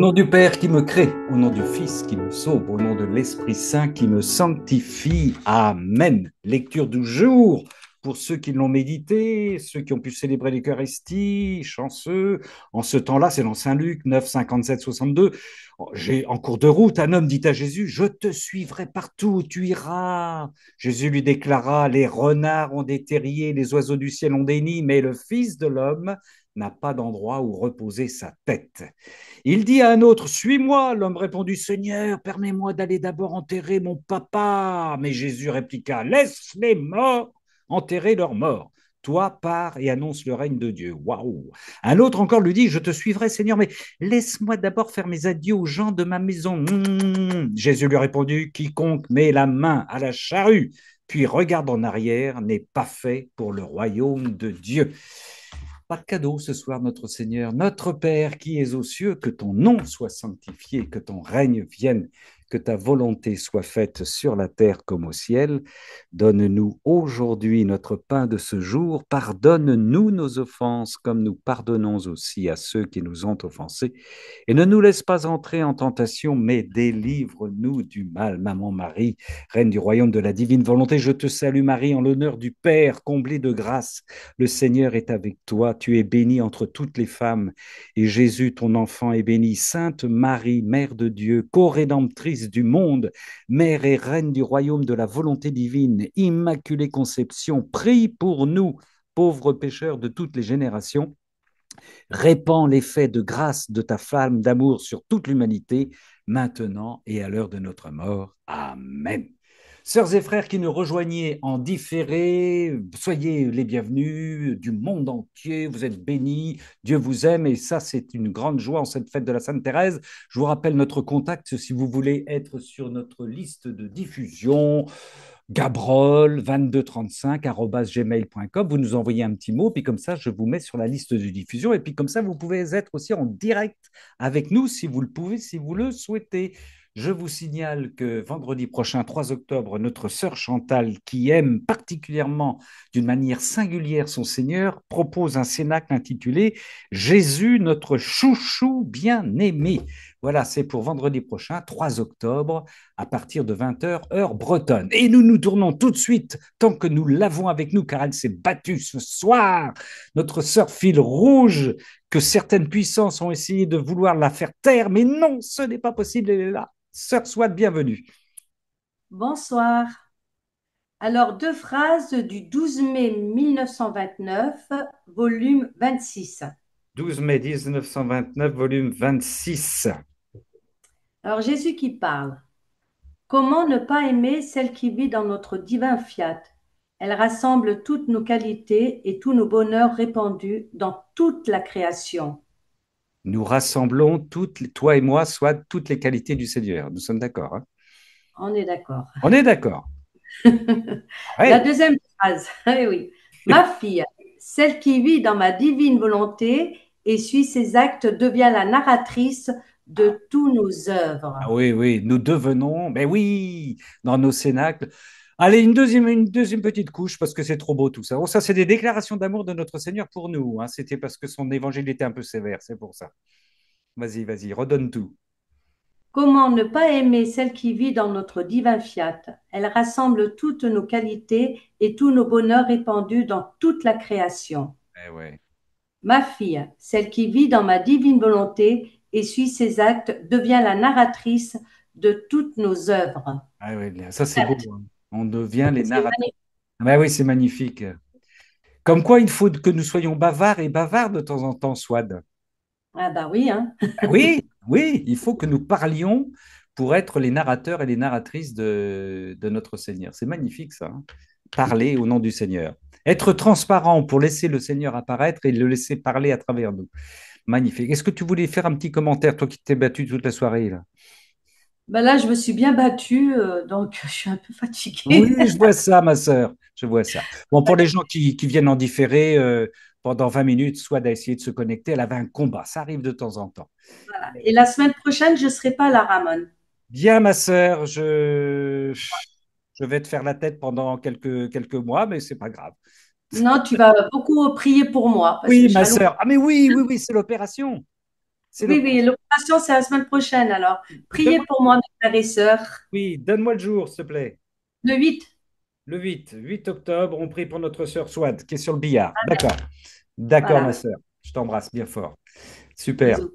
nom du Père qui me crée, au nom du Fils qui me sauve, au nom de l'Esprit Saint qui me sanctifie. Amen. Lecture du jour pour ceux qui l'ont médité, ceux qui ont pu célébrer l'Eucharistie, chanceux. En ce temps-là, c'est dans Saint Luc 9, 57, 62. En cours de route, un homme dit à Jésus, je te suivrai partout où tu iras. Jésus lui déclara, les renards ont des terriers, les oiseaux du ciel ont des nids, mais le Fils de l'homme n'a pas d'endroit où reposer sa tête. Il dit à un autre, suis-moi. L'homme répondit, Seigneur, permets-moi d'aller d'abord enterrer mon papa. Mais Jésus répliqua, laisse les morts enterrer leurs morts. Toi, pars et annonce le règne de Dieu. Waouh! Un autre encore lui dit, je te suivrai, Seigneur, mais laisse-moi d'abord faire mes adieux aux gens de ma maison. Jésus lui répondit, quiconque met la main à la charrue, puis regarde en arrière, n'est pas fait pour le royaume de Dieu. Pas de cadeau ce soir, notre Seigneur, notre Père qui es aux cieux, que ton nom soit sanctifié, que ton règne vienne, que ta volonté soit faite sur la terre comme au ciel. Donne-nous aujourd'hui notre pain de ce jour. Pardonne-nous nos offenses comme nous pardonnons aussi à ceux qui nous ont offensés. Et ne nous laisse pas entrer en tentation, mais délivre-nous du mal. Maman Marie, Reine du royaume de la divine volonté, je te salue Marie en l'honneur du Père, comblée de grâce. Le Seigneur est avec toi, tu es bénie entre toutes les femmes, et Jésus, ton enfant, est béni. Sainte Marie, Mère de Dieu, co-rédemptrice du monde, Mère et Reine du royaume de la volonté divine, Immaculée Conception, prie pour nous, pauvres pécheurs de toutes les générations. Répands l'effet de grâce de ta flamme d'amour sur toute l'humanité, maintenant et à l'heure de notre mort. Amen. Sœurs et frères qui nous rejoignez en différé, soyez les bienvenus du monde entier, vous êtes bénis, Dieu vous aime et ça c'est une grande joie en cette fête de la Sainte Thérèse. Je vous rappelle notre contact si vous voulez être sur notre liste de diffusion, gabrol2235@gmail.com. Vous nous envoyez un petit mot, puis comme ça, je vous mets sur la liste de diffusion. Et puis comme ça, vous pouvez être aussi en direct avec nous si vous le pouvez, si vous le souhaitez. Je vous signale que vendredi prochain, 3 octobre, notre sœur Chantal, qui aime particulièrement d'une manière singulière son Seigneur, propose un cénacle intitulé Jésus, notre chouchou bien-aimé. Voilà, c'est pour vendredi prochain, 3 octobre, à partir de 20h, heure bretonne. Et nous nous tournons tout de suite, tant que nous l'avons avec nous, car elle s'est battue ce soir, notre sœur fil rouge, que certaines puissances ont essayé de vouloir la faire taire, mais non, ce n'est pas possible, elle est là. Sœur, sois bienvenue. Bonsoir. Alors, deux phrases du 12 mai 1929, volume 26. 12 mai 1929, volume 26. Alors, Jésus qui parle. Comment ne pas aimer celle qui vit dans notre divin fiat? Elle rassemble toutes nos qualités et tous nos bonheurs répandus dans toute la création. Nous rassemblons toutes, toi et moi, soit toutes les qualités du Seigneur. Nous sommes d'accord, hein? On est d'accord. On est d'accord. La Ouais. deuxième phrase, eh oui. Ma fille, celle qui vit dans ma divine volonté et suit ses actes devient la narratrice Ah, de tous nos œuvres. oui, oui, nous devenons, mais oui, dans nos cénacles. Allez, une deuxième petite couche parce que c'est trop beau tout ça. Oh, ça, c'est des déclarations d'amour de notre Seigneur pour nous, hein. C'était parce que son évangile était un peu sévère, c'est pour ça. Vas-y, vas-y, redonne tout. Comment ne pas aimer celle qui vit dans notre divin fiat? Elle rassemble toutes nos qualités et tous nos bonheurs répandus dans toute la création. Eh ouais. Ma fille, celle qui vit dans ma divine volonté et suit ses actes, devient la narratrice de toutes nos œuvres. Ah ouais, ça c'est beau, hein. On devient les C'est narrateurs. magnifique. Ah oui, c'est magnifique. Comme quoi, il faut que nous soyons bavards et bavards de temps en temps, Swad. Ah bah oui, hein. Ah oui, oui, il faut que nous parlions pour être les narrateurs et les narratrices de notre Seigneur. C'est magnifique ça, hein. Parler au nom du Seigneur. Être transparent pour laisser le Seigneur apparaître et le laisser parler à travers nous. Magnifique. Est-ce que tu voulais faire un petit commentaire, toi qui t'es battu toute la soirée là? Bah là, je me suis bien battue, donc je suis un peu Oui, fatiguée. je vois ça, ma sœur. Je vois ça. Bon, pour les gens qui viennent en différé, pendant 20 minutes, soit d'essayer de se connecter, elle avait un combat. Ça arrive de temps en temps. Voilà. Et la semaine prochaine, je ne serai pas là, Ramon. Bien, ma sœur, je vais te faire la tête pendant quelques mois, mais c'est pas grave. Non, tu vas beaucoup prier pour moi parce que Oui, je ma serai à l'hôpital. sœur. Ah, mais oui, oui, oui, c'est l'opération. C'est Oui, le... oui, l'opération, c'est la semaine prochaine, alors. Priez Donne-moi- pour moi, mes frères et sœurs. Oui, donne-moi le jour, s'il te plaît. Le 8. Le 8 octobre, on prie pour notre sœur Swad, qui est sur le billard. D'accord. D'accord, ma Voilà. sœur. Je t'embrasse bien fort. Super. Bisous.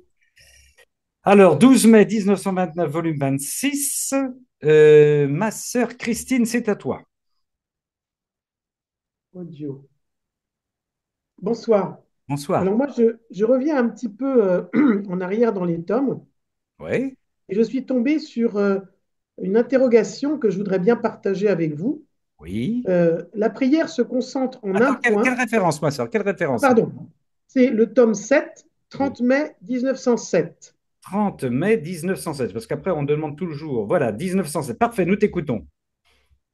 Alors, 12 mai 1929, volume 26. Ma sœur Christine, c'est à toi. Audio. Bonsoir. Bonsoir. Alors moi, je reviens un petit peu en arrière dans les tomes Oui, et je suis tombé sur une interrogation que je voudrais bien partager avec vous. oui. La prière se concentre en un Attends, quelle point. référence, ma sœur? Quelle Ah, référence? pardon, c'est le tome 7, Oui. 30 mai 1907. 30 mai 1907, parce qu'après, on demande toujours. Voilà, 1907. Parfait, nous t'écoutons.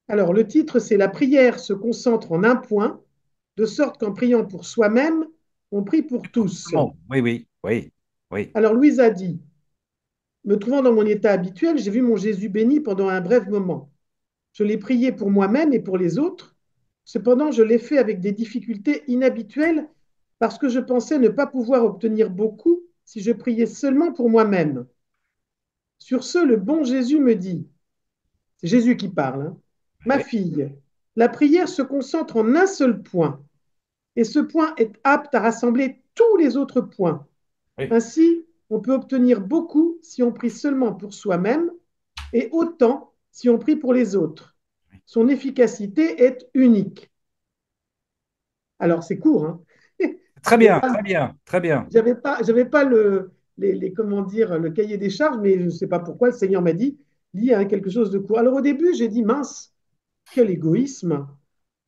Alors le titre, c'est La prière se concentre en un point, de sorte qu'en priant pour soi-même, on prie pour tous. Bon, oui, oui, oui, oui. Alors Louise a dit, me trouvant dans mon état habituel, j'ai vu mon Jésus béni pendant un bref moment. Je l'ai prié pour moi-même et pour les autres. Cependant, je l'ai fait avec des difficultés inhabituelles parce que je pensais ne pas pouvoir obtenir beaucoup si je priais seulement pour moi-même. Sur ce, le bon Jésus me dit, c'est Jésus qui parle, hein, ma Oui, fille, la prière se concentre en un seul point et ce point est apte à rassembler tous les autres points. oui, Ainsi, on peut obtenir beaucoup si on prie seulement pour soi-même et autant si on prie pour les autres. Son efficacité est unique. Alors, c'est court, hein. très J'avais bien, pas, très bien, très bien. j'avais pas comment dire, le cahier des charges, mais je ne sais pas pourquoi le Seigneur m'a dit, lis hein, quelque chose de court. Alors, au début, j'ai dit, mince, quel égoïsme.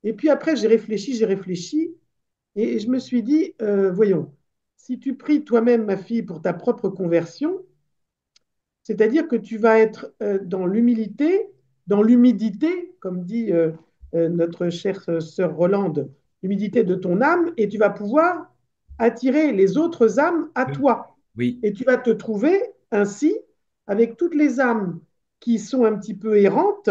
Et puis après, j'ai réfléchi, et je me suis dit, voyons, si tu pries toi-même, ma fille, pour ta propre conversion, c'est-à-dire que tu vas être dans l'humilité, dans l'humidité, comme dit notre chère sœur Rolande, l'humidité de ton âme, et tu vas pouvoir attirer les autres âmes à Oui, toi. oui, Et tu vas te trouver ainsi avec toutes les âmes qui sont un petit peu errantes,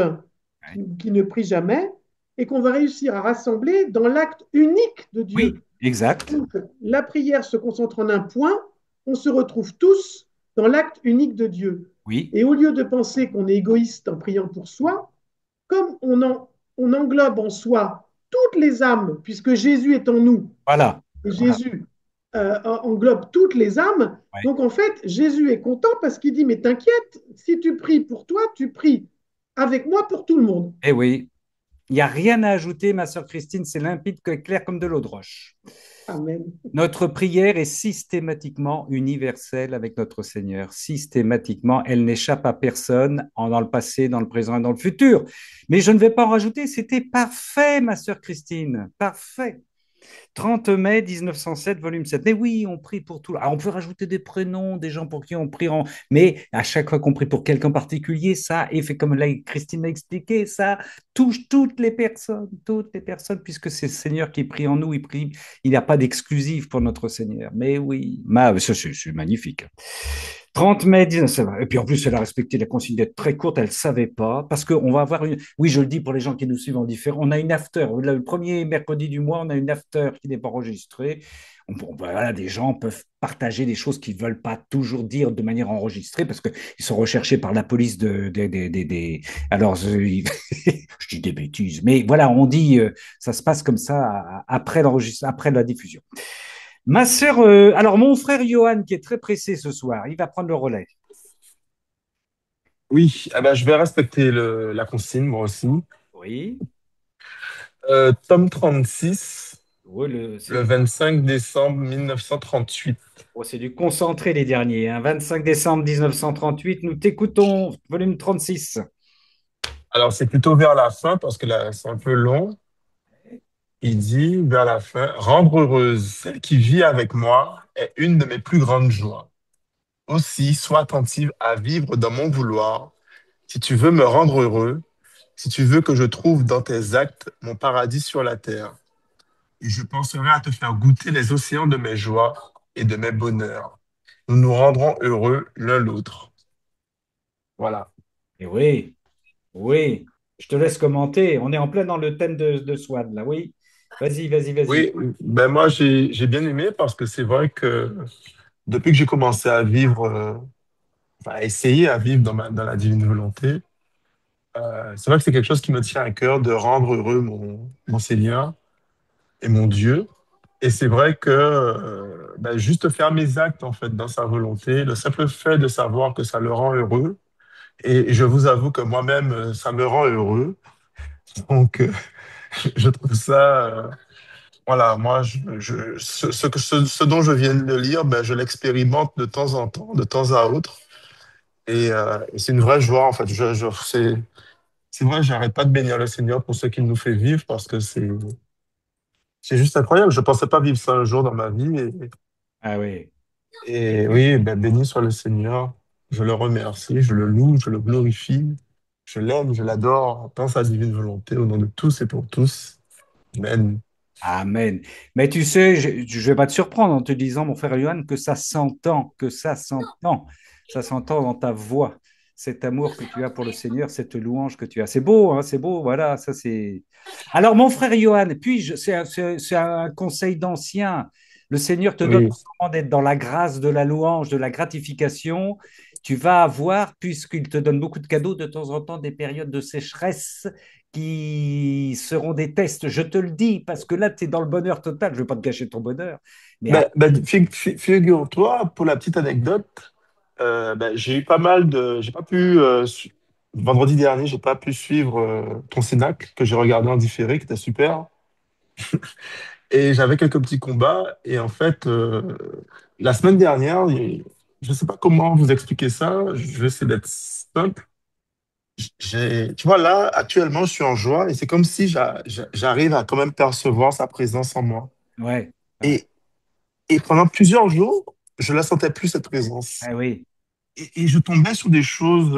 qui ne prient jamais, et qu'on va réussir à rassembler dans l'acte unique de oui, Dieu. exact. Donc, la prière se concentre en un point, on se retrouve tous dans l'acte unique de Dieu. Oui, Et au lieu de penser qu'on est égoïste en priant pour soi, comme on englobe en soi toutes les âmes, puisque Jésus est en nous, voilà, et voilà. Jésus englobe toutes les âmes, Ouais. donc en fait, Jésus est content parce qu'il dit, mais t'inquiète, si tu pries pour toi, tu pries avec moi pour tout le monde. Eh oui, il n'y a rien à ajouter, ma sœur Christine, c'est limpide, clair comme de l'eau de roche. Amen. Notre prière est systématiquement universelle avec notre Seigneur. Systématiquement, elle n'échappe à personne dans le passé, dans le présent et dans le futur. Mais je ne vais pas en rajouter. C'était parfait, ma sœur Christine. Parfait. 30 mai 1907, volume 7. Mais oui, on prie pour tout. Alors, on peut rajouter des prénoms, des gens pour qui on prie, mais à chaque fois qu'on prie pour quelqu'un en particulier, ça, et fait comme là, Christine m'a expliqué, ça touche toutes les personnes, puisque c'est le Seigneur qui prie en nous, il prie, il n'y a pas d'exclusif pour notre Seigneur. Mais oui, c'est magnifique. 30 mai 1900. Et puis en plus, elle a respecté la consigne d'être très courte, elle ne savait pas, parce qu'on va avoir une. Oui, je le dis pour les gens qui nous suivent en différent, on a une after. Le premier mercredi du mois, on a une after qui n'est pas enregistrée. Voilà, des gens peuvent partager des choses qu'ils ne veulent pas toujours dire de manière enregistrée, parce qu'ils sont recherchés par la police Alors, je dis des bêtises, mais voilà, on dit, ça se passe comme ça après la diffusion. Ma sœur, alors mon frère Johan, qui est très pressé ce soir, il va prendre le relais. Oui, ah ben, je vais respecter la consigne, moi aussi. Oui. Tome 36, Ouais, le 25 décembre 1938. c'est du concentré les derniers, hein. 25 décembre 1938, nous t'écoutons, volume 36. Alors, c'est plutôt vers la fin, parce que là, c'est un peu long. Il dit, vers la fin, rendre heureuse celle qui vit avec moi est une de mes plus grandes joies. Aussi, sois attentive à vivre dans mon vouloir. Si tu veux me rendre heureux, si tu veux que je trouve dans tes actes mon paradis sur la terre, et je penserai à te faire goûter les océans de mes joies et de mes bonheurs. Nous nous rendrons heureux l'un l'autre. Voilà. Et oui, oui, je te laisse commenter. On est en plein dans le thème de Swad, là, oui. Vas-y, vas-y, vas-y. Oui, ben moi j'ai bien aimé parce que c'est vrai que depuis que j'ai commencé à vivre, enfin, à essayer à vivre dans la divine volonté, c'est vrai que c'est quelque chose qui me tient à cœur de rendre heureux mon Seigneur et mon Dieu. Et c'est vrai que ben, juste faire mes actes en fait dans sa volonté, le simple fait de savoir que ça le rend heureux, et je vous avoue que moi-même, ça me rend heureux. Donc, je trouve ça, voilà, moi, ce dont je viens de lire, ben, je l'expérimente de temps en temps, de temps à autre. Et c'est une vraie joie, en fait. C'est vrai, j'arrête pas de bénir le Seigneur pour ce qu'il nous fait vivre parce que c'est juste incroyable. Je pensais pas vivre ça un jour dans ma vie. Ah oui. Et oui, ben, béni soit le Seigneur. Je le remercie, je le loue, je le glorifie. Je l'aime, je l'adore dans sa divine volonté, au nom de tous et pour tous. Amen. Amen. Mais tu sais, je ne vais pas te surprendre en te disant, mon frère Johan, que ça s'entend dans ta voix, cet amour que tu as pour le Seigneur, cette louange que tu as. C'est beau, hein, c'est beau, voilà, ça c'est. Alors, mon frère Johan, puis-je, c'est un conseil d'ancien. Le Seigneur te donne Oui. en ce moment d'être dans la grâce de la louange, de la gratification. Tu vas avoir, puisqu'il te donne beaucoup de cadeaux, de temps en temps des périodes de sécheresse qui seront des tests, je te le dis, parce que là, tu es dans le bonheur total. Je ne veux pas te gâcher ton bonheur. Mais Ben, ben, figure-toi, pour la petite anecdote, ben, j'ai eu pas mal de. J'ai pas pu. Vendredi dernier, j'ai pas pu suivre ton Cénacle que j'ai regardé en différé, qui était super. Et j'avais quelques petits combats. Et en fait, la semaine dernière, je sais pas comment vous expliquer ça. Je vais essayer d'être simple. Tu vois, là, actuellement, je suis en joie et c'est comme si j'arrive à quand même percevoir sa présence en moi. ouais, ouais. Et, et pendant plusieurs jours, je la sentais plus, cette présence. Ah oui, Et je tombais sur des choses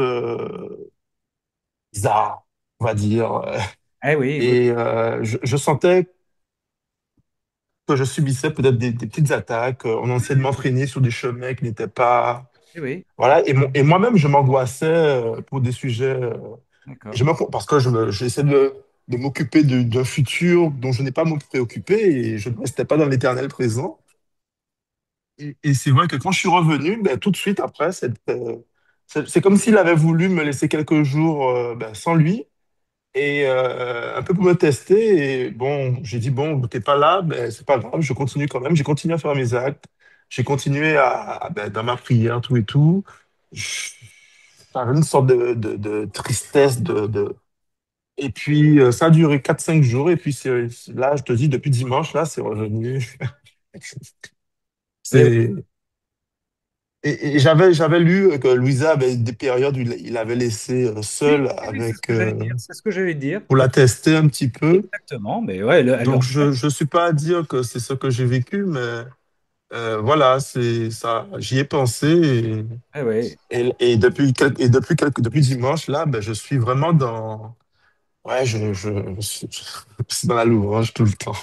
bizarres, on va dire. ah oui, oui, Et je sentais que je subissais peut-être des petites attaques. On essayait de m'entraîner sur des chemins qui n'étaient pas... oui, oui, Voilà. Et moi-même, je m'angoissais pour des sujets... d'accord. parce que j'essaie de m'occuper d'un futur dont je n'ai pas à me préoccuper et je ne restais pas dans l'éternel présent. Et c'est vrai que quand je suis revenu, ben, tout de suite après, c'est comme s'il avait voulu me laisser quelques jours ben, sans lui et un peu pour me tester. Et bon, j'ai dit, bon, t'es pas là, ben, c'est pas grave, je continue quand même. J'ai continué à faire mes actes. J'ai continué ben, dans ma prière, tout et tout. Je- J'avais une sorte de tristesse, et puis, ça a duré 4 5 jours. Et puis, là, je te dis, depuis dimanche, là, c'est revenu. Oui, oui, C'est, et j'avais lu que Louisa avait des périodes où il avait laissé oui, seul oui, c'est ce que j'allais dire. C'est ce que j'allais dire. pour la tester un petit peu. Exactement. Mais ouais, Donc, je suis pas à dire que c'est ce que j'ai vécu, mais voilà, c'est ça. J'y ai pensé. ouais, ouais. Depuis dimanche, là, ben, je suis vraiment dans, ouais, je suis dans la louange tout le temps.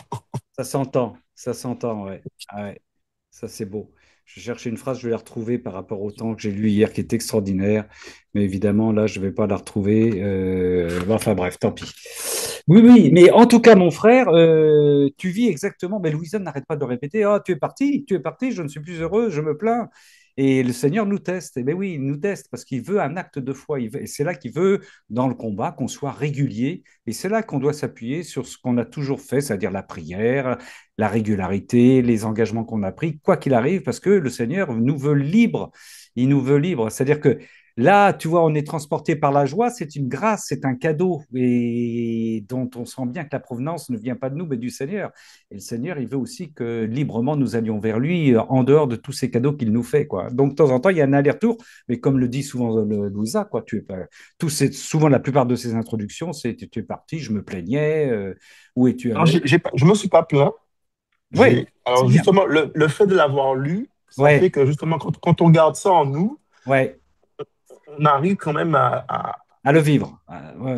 Ça s'entend, ouais. Ah ouais. Ça, c'est beau. Je cherchais une phrase, je vais la retrouver par rapport au temps que j'ai lu hier qui est extraordinaire. Mais évidemment, là, je ne vais pas la retrouver. Enfin bref, tant pis. Oui, oui, mais en tout cas, mon frère, tu vis exactement. Mais Louisa n'arrête pas de répéter, oh, tu es parti, je ne suis plus heureux, je me plains. Et le Seigneur nous teste. Et bien oui, il nous teste parce qu'il veut un acte de foi. Et c'est là qu'il veut, dans le combat, qu'on soit régulier. Et c'est là qu'on doit s'appuyer sur ce qu'on a toujours fait, c'est-à-dire la prière, la régularité, les engagements qu'on a pris, quoi qu'il arrive, parce que le Seigneur nous veut libres. Il nous veut libres. C'est-à-dire que là, tu vois, on est transporté par la joie, c'est une grâce, c'est un cadeau, et dont on sent bien que la provenance ne vient pas de nous, mais du Seigneur. Et le Seigneur, il veut aussi que librement nous allions vers lui, en dehors de tous ces cadeaux qu'il nous fait, quoi. Donc, de temps en temps, il y a un aller-retour, mais comme le dit souvent Louisa, quoi, tu es pas, souvent la plupart de ses introductions, c'est tu es parti, je me plaignais, où es-tu Alors, allé? je me suis pas plaint. Oui, c'est Alors bien. justement, le fait de l'avoir lu, ça Ouais, fait que justement, quand on garde ça en nous, ouais, on arrive quand même à le vivre. Ouais,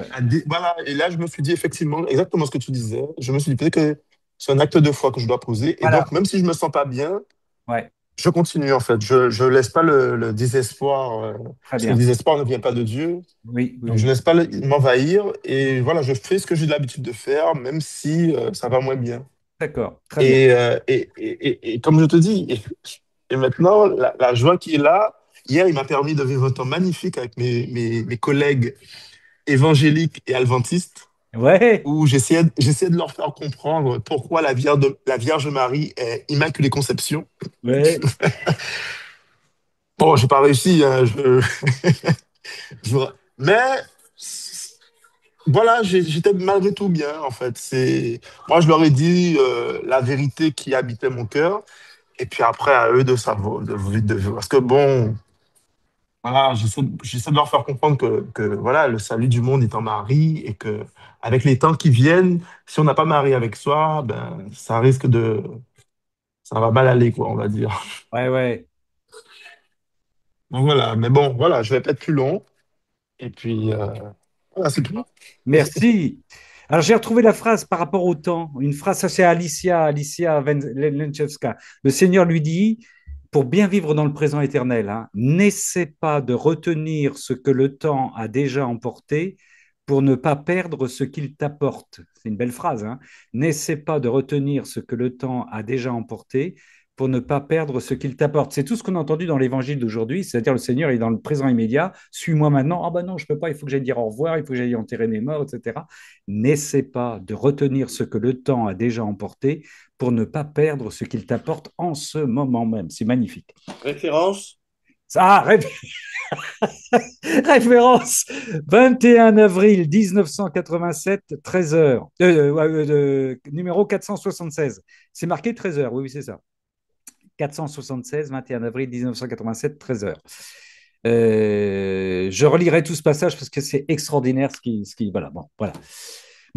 voilà. Et là, je me suis dit effectivement, exactement ce que tu disais. Je me suis dit peut-être que c'est un acte de foi que je dois poser. Et voilà, donc, même si je me sens pas bien, ouais, je continue en fait. Je laisse pas le désespoir, très parce que le bien. désespoir ne vient pas de Dieu. Oui, oui, Donc, je oui. laisse pas m'envahir. Et voilà, je fais ce que j'ai l'habitude de faire, même si ça va moins bien. D'accord, très bien. Et comme je te dis, Et maintenant, la joie qui est là, hier, il m'a permis de vivre un temps magnifique avec mes collègues évangéliques et adventistes, Ouais, où j'essayais de leur faire comprendre pourquoi la Vierge Marie est Immaculée Conception. ouais. Bon, j'ai pas réussi, hein, je- mais voilà, j'étais malgré tout bien, en fait. Moi, je leur ai dit la vérité qui habitait mon cœur, et puis après, à eux de savoir, parce que bon, voilà, j'essaie de leur faire comprendre que voilà, le salut du monde est en Marie, et que avec les temps qui viennent, si on n'a pas Marie avec soi, ben, ça va mal aller, quoi, on va dire. Ouais, ouais. Donc voilà, mais bon, voilà, je vais pas être plus long, et puis voilà, c'est tout. Merci. Alors, j'ai retrouvé la phrase par rapport au temps. Une phrase, ça c'est Alicia Lenchevska. Le Seigneur lui dit, pour bien vivre dans le présent éternel, hein, n'essaie pas de retenir ce que le temps a déjà emporté pour ne pas perdre ce qu'il t'apporte. C'est une belle phrase, hein. N'essaie pas de retenir ce que le temps a déjà emporté pour ne pas perdre ce qu'il t'apporte. C'est tout ce qu'on a entendu dans l'évangile d'aujourd'hui, c'est-à-dire le Seigneur est dans le présent immédiat, suis-moi maintenant, ah ben non, je ne peux pas, il faut que j'aille dire au revoir, il faut que j'aille enterrer mes morts, etc. N'essaie pas de retenir ce que le temps a déjà emporté pour ne pas perdre ce qu'il t'apporte en ce moment même. C'est magnifique. Référence? Ah, référence 21 avril 1987, 13h, numéro 476. C'est marqué 13h, oui, oui, c'est ça. 476, 21 avril 1987, 13h. Je relirai tout ce passage parce que c'est extraordinaire voilà, bon, voilà.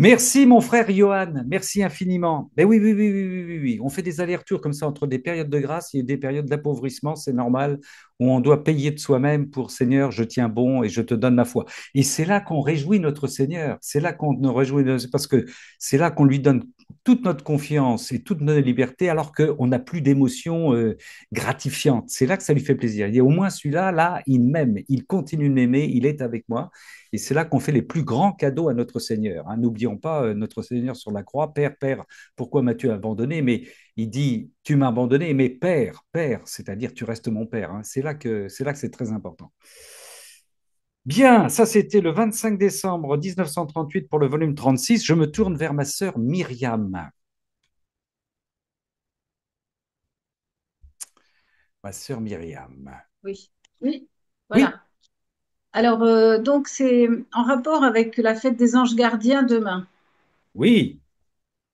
Merci, mon frère Johan. Merci infiniment. Mais oui, oui, oui, oui, oui, oui, oui. On fait des allers-retours comme ça entre des périodes de grâce et des périodes d'appauvrissement. C'est normal, où on doit payer de soi-même pour Seigneur, je tiens bon et je te donne ma foi. Et c'est là qu'on réjouit notre Seigneur. C'est là qu'on nous réjouit, parce que c'est là qu'on lui donne toute notre confiance et toute notre liberté, alors qu'on n'a plus d'émotions gratifiantes. C'est là que ça lui fait plaisir. Il dit, au moins celui-là, là, il m'aime, il continue de m'aimer, il est avec moi. Et c'est là qu'on fait les plus grands cadeaux à notre Seigneur, hein. N'oublions pas notre Seigneur sur la croix. Père, Père, pourquoi m'as-tu abandonné? Mais il dit, tu m'as abandonné, mais Père, Père, c'est-à-dire tu restes mon Père, hein. C'est là que c'est très important. Bien, ça c'était le 25 décembre 1938 pour le volume 36. Je me tourne vers ma sœur Myriam. Ma sœur Myriam. Oui, oui, Oui, voilà. Alors, donc, c'est en rapport avec la fête des anges gardiens demain. oui,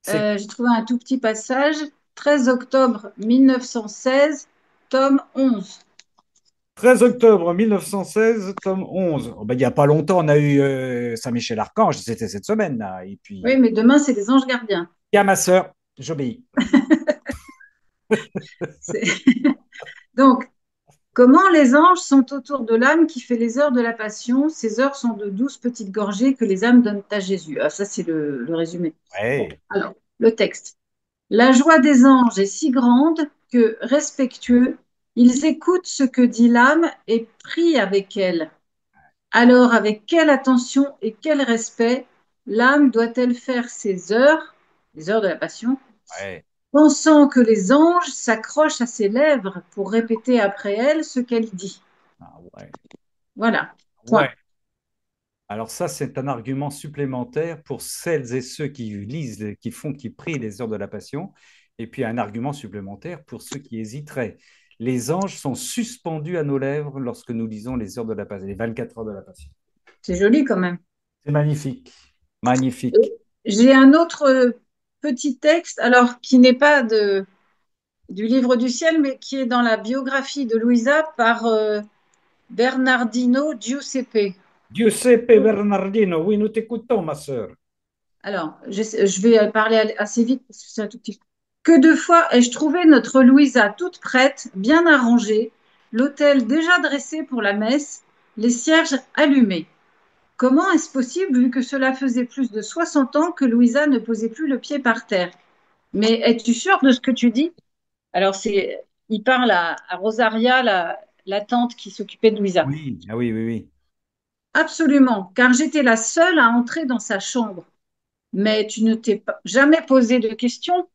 c'est J'ai trouvé un tout petit passage, 13 octobre 1916, tome 11. 13 octobre 1916, tome 11. Oh, ben, il n'y a pas longtemps, on a eu Saint-Michel-Archange, c'était cette semaine, là. Et Oui, puis, mais demain, c'est des anges gardiens. il y a ma sœur, j'obéis. C'est- Donc, comment les anges sont autour de l'âme qui fait les heures de la passion? Ces heures sont de douces petites gorgées que les âmes donnent à Jésus. Ah, ça, c'est le résumé. Bon, Ouais. alors, le texte. La joie des anges est si grande que, respectueux, ils écoutent ce que dit l'âme et prient avec elle. Alors, avec quelle attention et quel respect l'âme doit-elle faire ses heures, les heures de la passion, Ouais. pensant que les anges s'accrochent à ses lèvres pour répéter après elle ce qu'elle dit? Ah, ouais. Voilà, Ouais. point. Alors ça, c'est un argument supplémentaire pour celles et ceux qui lisent, qui prient les heures de la Passion, et puis un argument supplémentaire pour ceux qui hésiteraient. Les anges sont suspendus à nos lèvres lorsque nous lisons les heures de la Passion, les 24 heures de la Passion. C'est joli quand même. C'est magnifique, Et magnifique. j'ai un autre petit texte, alors qui n'est pas du livre du ciel, mais qui est dans la biographie de Louisa par Bernardino Giuseppe. Giuseppe Bernardino, oui, nous t'écoutons, ma sœur. Alors, je vais parler assez vite parce que c'est un tout petit. Que de fois ai-je trouvé notre Louisa toute prête, bien arrangée, l'autel déjà dressé pour la messe, les cierges allumés. Comment est-ce possible vu que cela faisait plus de 60 ans que Louisa ne posait plus le pied par terre? Mais es-tu sûre de ce que tu dis? Alors, il parle à Rosaria, la tante qui s'occupait de Louisa. Oui, ah oui, oui, oui. Absolument, car j'étais la seule à entrer dans sa chambre. Mais tu ne t'es jamais posé de questions.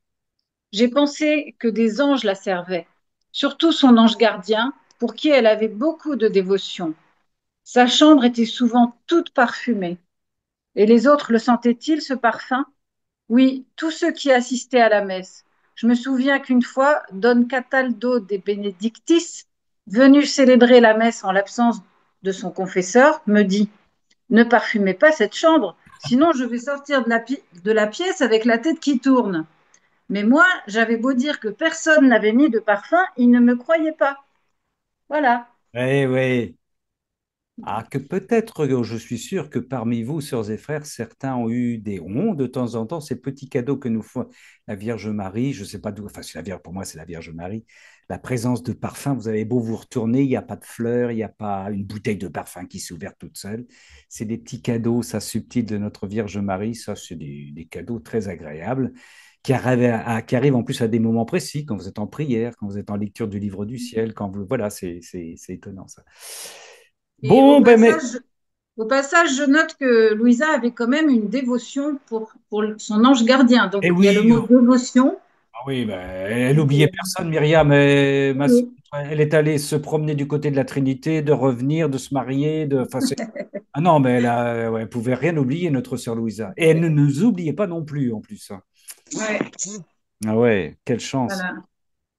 J'ai pensé que des anges la servaient. surtout son ange gardien, pour qui elle avait beaucoup de dévotion. Sa chambre était souvent toute parfumée. Et les autres le sentaient-ils, ce parfum? Oui, tous ceux qui assistaient à la messe. Je me souviens qu'une fois, Don Cataldo de Benedictis, venu célébrer la messe en l'absence de son confesseur, me dit: ne parfumez pas cette chambre, sinon je vais sortir de la pièce avec la tête qui tourne. Mais moi, j'avais beau dire que personne n'avait mis de parfum, il ne me croyait pas. Voilà. Oui, oui. Ah, que peut-être, je suis sûr que parmi vous, sœurs et frères, certains ont eu des ronds de temps en temps, ces petits cadeaux que nous fait la Vierge Marie. Je ne sais pas d'où, enfin, c'est la Vierge, pour moi, c'est la Vierge Marie. La présence de parfum, vous avez beau vous retourner, il n'y a pas de fleurs, il n'y a pas une bouteille de parfum qui s'est ouverte toute seule. C'est des petits cadeaux, ça, subtils de notre Vierge Marie. Ça, c'est des cadeaux très agréables qui arrivent en plus à des moments précis, quand vous êtes en prière, quand vous êtes en lecture du livre du ciel, quand vous, voilà, c'est étonnant, ça. Et au Bon, ben, mais. passage, au passage, je note que Louisa avait quand même une dévotion pour son ange gardien. Donc, Eh il y a le oui, mot dévotion. ah oui, ben, elle n'oubliait personne, Myriam. Oui. Elle est allée se promener du côté de la Trinité, de revenir, de se marier. Enfin, ah non, mais ouais, elle pouvait rien oublier, notre sœur Louisa. Et elle ne nous oubliait pas non plus, en plus, hein. Ouais, Ah ouais, quelle chance. voilà.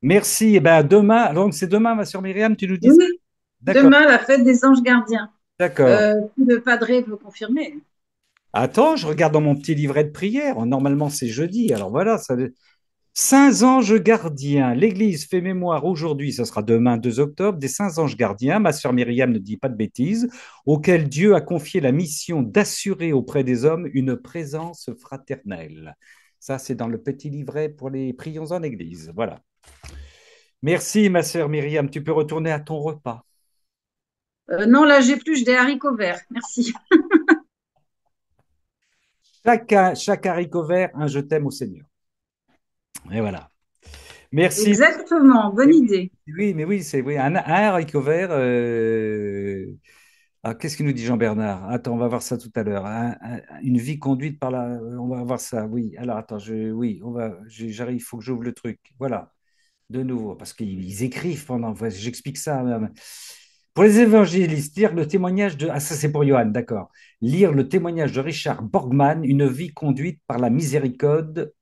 Merci. Eh ben, demain, donc c'est demain, ma sœur Myriam, tu nous dis ça? Oui, D'accord, demain, la fête des anges gardiens. d'accord. Si le padré veut confirmer. Attends, je regarde dans mon petit livret de prière. Normalement, c'est jeudi. Alors voilà, ça. Saints anges gardiens. L'Église fait mémoire aujourd'hui, ce sera demain 2 octobre, des saints anges gardiens. Ma sœur Myriam ne dit pas de bêtises, auxquels Dieu a confié la mission d'assurer auprès des hommes une présence fraternelle. Ça, c'est dans le petit livret pour les prions en Église. Voilà. Merci, ma sœur Myriam. Tu peux retourner à ton repas. Non, là, j'ai plus, j'ai des haricots verts. Merci. Chaque haricot vert, un je t'aime au Seigneur. Et voilà. Merci. Exactement, bonne idée. Oui, mais oui, c'est oui, un haricot vert. Ah, qu'est-ce qu'il nous dit Jean-Bernard? Attends, on va voir ça tout à l'heure. Une vie conduite par la. On va voir ça. Oui. Alors attends, oui, j'arrive. Il faut que j'ouvre le truc. Voilà. De nouveau, parce qu'ils écrivent pendant. Enfin, j'explique ça. Pour les évangélistes, lire le témoignage de. Ah, ça c'est pour Johan, d'accord. Lire le témoignage de Richard Borgman, une vie conduite par la miséricorde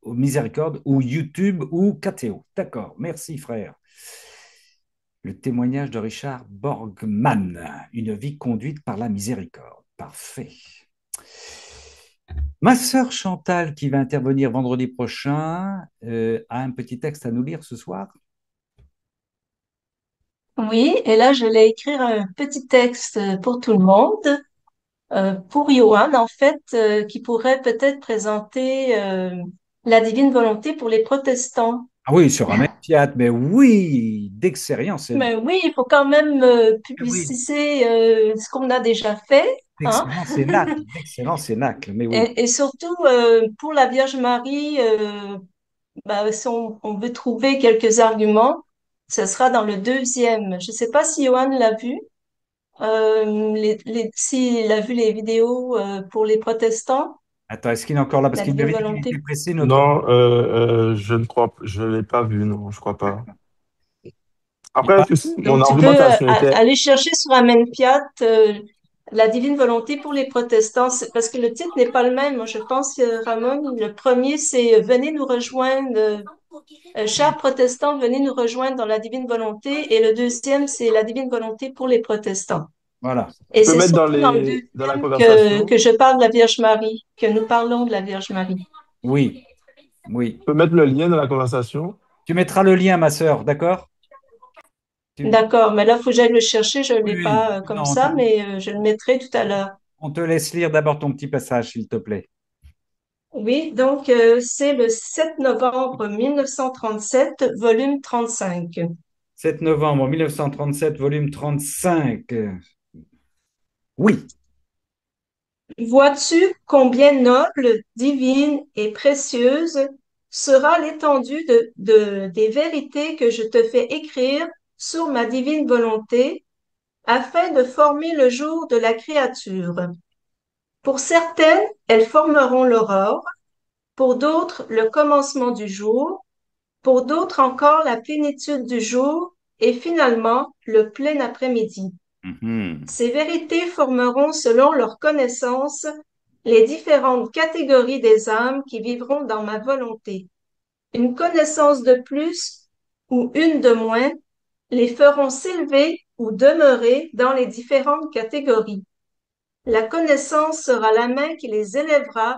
ou YouTube ou KTO. D'accord. Merci, frère. Le témoignage de Richard Borgman, une vie conduite par la miséricorde. Parfait. Ma sœur Chantal, qui va intervenir vendredi prochain, a un petit texte à nous lire ce soir. Oui, et là, je vais écrire un petit texte pour tout le monde, pour Johan, en fait, qui pourrait peut-être présenter la divine volonté pour les protestants. Ah oui, sur un même théâtre, mais oui, d'expérience. Mais oui, il faut quand même Oui, publiciser ce qu'on a déjà fait, hein. d'excellent cénacle, mais oui. Et surtout, pour la Vierge Marie, bah, si on veut trouver quelques arguments, ce sera dans le deuxième. Je ne sais pas si Johan l'a vu. S'il a vu les vidéos pour les protestants, Attends, est-ce qu'il est encore là? Parce la qu'il divine m'avait dit qu'il était volonté. pressé, notre. Non, je ne crois, je l'ai pas vu, non, je crois pas. Il Après, parle. tu sais, mon Donc, tu peux argumentation était, aller chercher sur Amen Fiat la divine volonté pour les protestants, parce que le titre n'est pas le même. Moi, je pense, Ramon, le premier, c'est Venez nous rejoindre, chers protestants, venez nous rejoindre dans la divine volonté, et le deuxième, c'est la divine volonté pour les protestants. Voilà. tu Et peux c'est mettre surtout dans le dans la deuxième conversation, que je parle de la Vierge Marie, que nous parlons de la Vierge Marie. Oui, oui. tu peux mettre le lien dans la conversation. Tu mettras le lien, ma sœur, d'accord? D'accord, mais là, il faut que j'aille le chercher. Je ne Oui, l'ai oui. pas comme Non, ça, mais je le mettrai tout à l'heure. on te laisse lire d'abord ton petit passage, s'il te plaît. Oui, donc c'est le 7 novembre 1937, volume 35. 7 novembre 1937, volume 35. Oui, Vois-tu combien noble, divine et précieuse sera l'étendue des vérités que je te fais écrire sur ma divine volonté, afin de former le jour de la créature. Pour certaines, elles formeront l'aurore, pour d'autres, le commencement du jour, pour d'autres encore, la plénitude du jour, et finalement le plein après-midi. Mhm. Ces vérités formeront, selon leur connaissance, les différentes catégories des âmes qui vivront dans ma volonté. Une connaissance de plus ou une de moins les feront s'élever ou demeurer dans les différentes catégories. La connaissance sera la main qui les élèvera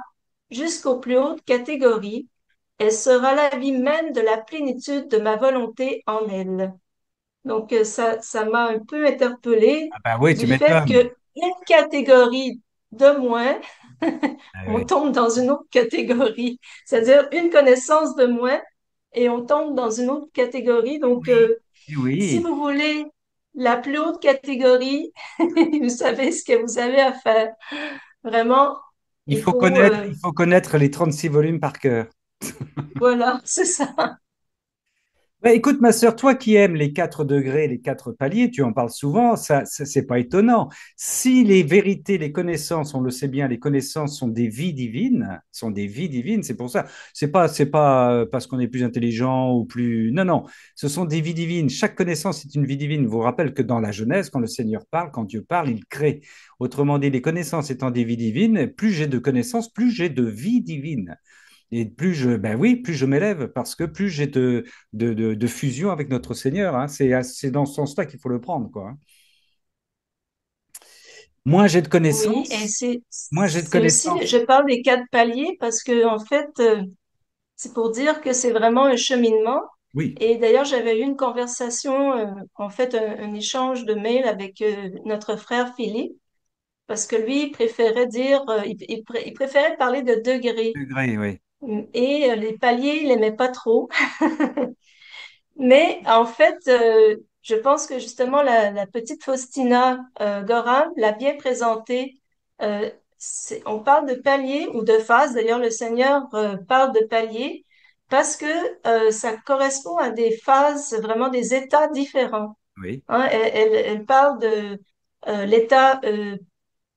jusqu'aux plus hautes catégories. Elle sera la vie même de la plénitude de ma volonté en elle. Donc, ça m'a un peu interpellée Ah bah oui, tu du fait m'étonnes. que une catégorie de moins, Ah on oui. tombe dans une autre catégorie. C'est-à-dire une connaissance de moins et on tombe dans une autre catégorie. Donc, Oui, si oui. vous voulez la plus haute catégorie, vous savez ce que vous avez à faire. Vraiment, il faut, Il faut connaître les 36 volumes par cœur. voilà, c'est ça. Bah, écoute, ma sœur, toi qui aimes les 4 degrés, les 4 paliers, tu en parles souvent, c'est pas étonnant. Si les vérités, les connaissances, on le sait bien, les connaissances sont des vies divines, c'est pour ça. C'est pas parce qu'on est plus intelligent ou plus. Non, non, ce sont des vies divines. Chaque connaissance est une vie divine. Je vous rappelle que dans la Genèse, quand le Seigneur parle, quand Dieu parle, il crée. Autrement dit, les connaissances étant des vies divines, plus j'ai de connaissances, plus j'ai de vie divine. Et ben oui, plus je m'élève, parce que plus j'ai de fusion avec notre Seigneur, hein. C'est dans ce sens-là qu'il faut le prendre, quoi, hein. Moins j'ai de Oui, et connaissances, moins j'ai de c'est aussi, connaissances. je parle des 4 paliers parce que, en fait, c'est pour dire que c'est vraiment un cheminement. Oui, Et d'ailleurs, j'avais eu une conversation, en fait, un échange de mails avec notre frère Philippe, parce que lui, il préférait dire, il préférait parler de degrés. degré, oui. Et les paliers, il aimait pas trop. Mais en fait, je pense que justement la petite Faustina Gorham l'a bien présenté. On parle de paliers ou de phases. D'ailleurs, le Seigneur parle de paliers parce que ça correspond à des phases, vraiment des états différents. Oui, Hein, elle parle de l'état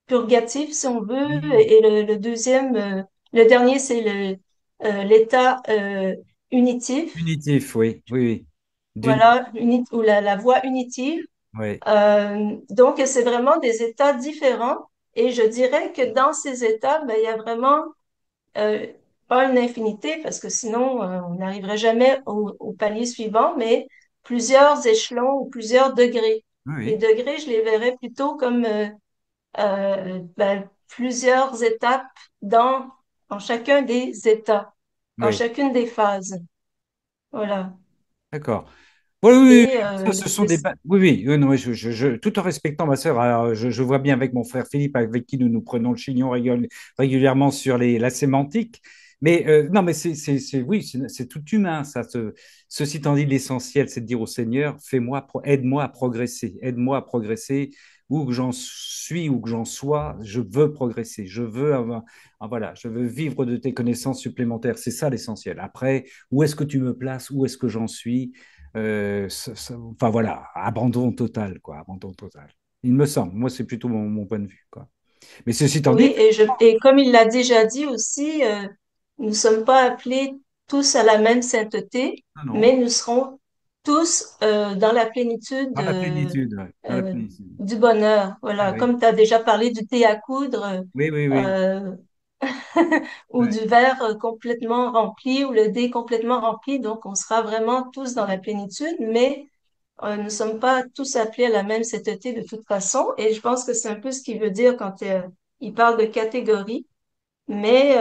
purgatif, si on veut, oui. et le deuxième, le dernier, c'est l'état unitif. Unitif, oui, oui, oui. D'une, Voilà, ou la voie unitive. oui, Donc, c'est vraiment des états différents. Et je dirais que dans ces états, ben, il y a vraiment euh, pas une infinité, parce que sinon, on n'arriverait jamais au palier suivant, mais plusieurs échelons ou plusieurs degrés. oui, Les oui, degrés, je les verrais plutôt comme ben, plusieurs étapes dans chacun des états, dans oui. chacune des phases. Voilà. D'accord. Oui, oui, oui, Et ça, ce sont des. Oui, oui, non, oui, tout en respectant ma sœur, alors, je vois bien avec mon frère Philippe, avec qui nous prenons le chignon régulièrement sur la sémantique. Mais non, mais oui, c'est tout humain, ça. Ceci étant dit, l'essentiel, c'est de dire au Seigneur, aide-moi à progresser, où que j'en suis, où que j'en sois, je veux progresser, voilà, je veux vivre de tes connaissances supplémentaires. C'est ça l'essentiel. Après, où est-ce que tu me places, où est-ce que j'en suis? Enfin voilà, abandon total, quoi, abandon total. Il me semble, moi c'est plutôt mon point de vue, quoi. Mais ceci étant dit, oui, et comme il l'a déjà dit aussi, nous ne sommes pas appelés tous à la même sainteté, non, non, mais nous serons tous dans la plénitude dans la plénitude, ouais, dans la euh, plénitude. du bonheur. Ah Voilà, oui, comme tu as déjà parlé du thé à coudre, oui, oui, oui. euh, ou Ouais. du verre complètement rempli, ou le dé complètement rempli. Donc, on sera vraiment tous dans la plénitude, mais nous ne sommes pas tous appelés à la même sainteté de toute façon. Et je pense que c'est un peu ce qu'il veut dire quand il parle de catégorie. Mais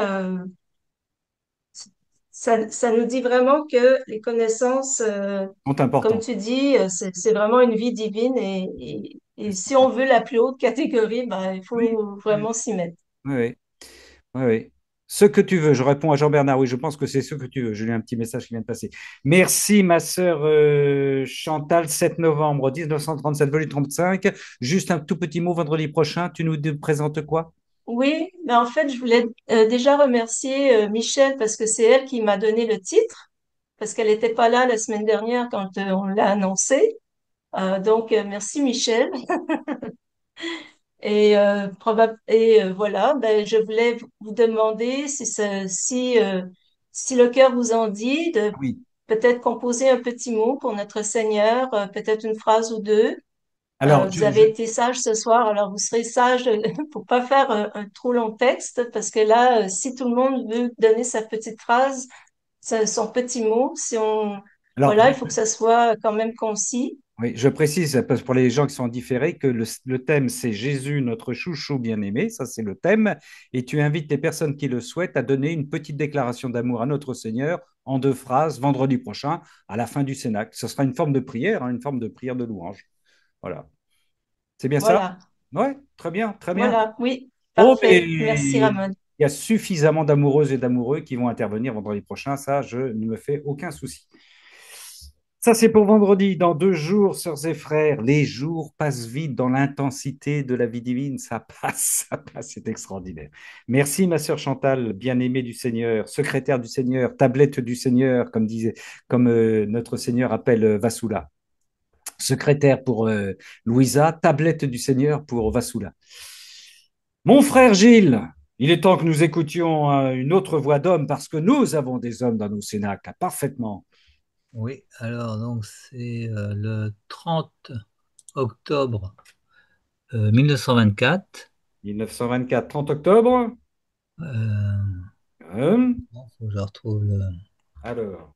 ça nous dit vraiment que les connaissances, Sont comme importants. tu dis, c'est vraiment une vie divine. Et si on veut la plus haute catégorie, ben, il Oui, faut oui, vraiment s'y mettre. oui, oui, oui, oui. Ce que tu veux, je réponds à Jean-Bernard, oui, je pense que c'est ce que tu veux. J'ai lu un petit message qui vient de passer. Merci, ma sœur Chantal, 7 novembre 1937, volume 35. Juste un tout petit mot vendredi prochain, tu nous présentes quoi? Oui, mais en fait, je voulais déjà remercier Michel parce que c'est elle qui m'a donné le titre, parce qu'elle n'était pas là la semaine dernière quand on l'a annoncé. Donc, merci Michel. Voilà, ben, je voulais vous demander si le cœur vous en dit de Oui. peut-être composer un petit mot pour notre Seigneur, peut-être une phrase ou deux. Alors, Vous avez été sage ce soir, alors vous serez sage pour pas faire un trop long texte, parce que là, si tout le monde veut donner sa petite phrase, son petit mot, alors, voilà, il faut que ça soit quand même concis. oui, je précise, parce que pour les gens qui sont différés, que le thème, c'est Jésus, notre chouchou bien-aimé, ça c'est le thème, et tu invites les personnes qui le souhaitent à donner une petite déclaration d'amour à notre Seigneur en 2 phrases vendredi prochain, à la fin du Cénacle. Ce sera une forme de prière, hein, une forme de prière de louange. Voilà. C'est bien ça? Voilà, Oui, très bien, très bien. voilà, oui, Oh, mais parfait. Merci, il Ramon. y a suffisamment d'amoureuses et d'amoureux qui vont intervenir vendredi prochain, ça, je ne me fais aucun souci. Ça, c'est pour vendredi. Dans 2 jours, sœurs et frères, les jours passent vite dans l'intensité de la vie divine. Ça passe, c'est extraordinaire. Merci, ma sœur Chantal, bien-aimée du Seigneur, secrétaire du Seigneur, tablette du Seigneur, comme notre Seigneur appelle Vassoula. Secrétaire pour Louisa, tablette du Seigneur pour Vassoula. Mon frère Gilles, il est temps que nous écoutions une autre voix d'homme parce que nous avons des hommes dans nos cénacles, parfaitement. Oui, alors donc c'est le 30 octobre 1924. 1924, 30 octobre. Euh, Hum, faut que je retrouve le. alors,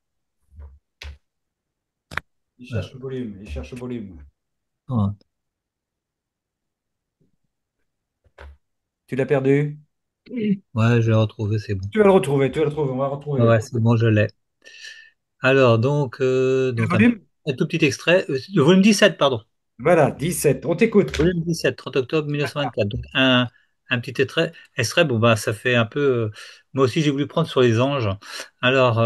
il cherche le volume, il cherche le volume. Oh, Tu l'as perdu? ouais, je l'ai retrouvé, c'est bon. Tu vas le retrouver, on va retrouver. Ouais, c'est bon, je l'ai. Alors, Le donc volume? un tout petit extrait. Le volume 17, pardon. Voilà, 17, on t'écoute. Volume 17, 30 octobre 1924. Donc, un petit extrait. Bon, bah, ça fait un peu. Moi aussi, j'ai voulu prendre sur les anges. Alors,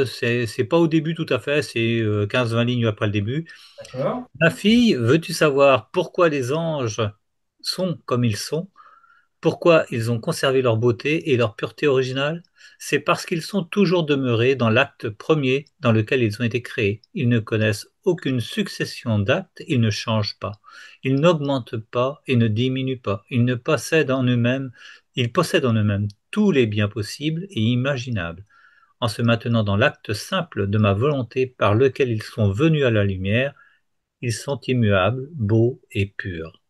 c'est pas au début tout à fait, c'est 15-20 lignes après le début. D'accord. Ma fille, veux-tu savoir pourquoi les anges sont comme ils sont? Pourquoi ils ont conservé leur beauté et leur pureté originale? C'est parce qu'ils sont toujours demeurés dans l'acte premier dans lequel ils ont été créés. Ils ne connaissent aucune succession d'actes, ils ne changent pas. Ils n'augmentent pas et ne diminuent pas. Ils possèdent en eux-mêmes tous les biens possibles et imaginables. En se maintenant dans l'acte simple de ma volonté par lequel ils sont venus à la lumière, ils sont immuables, beaux et purs.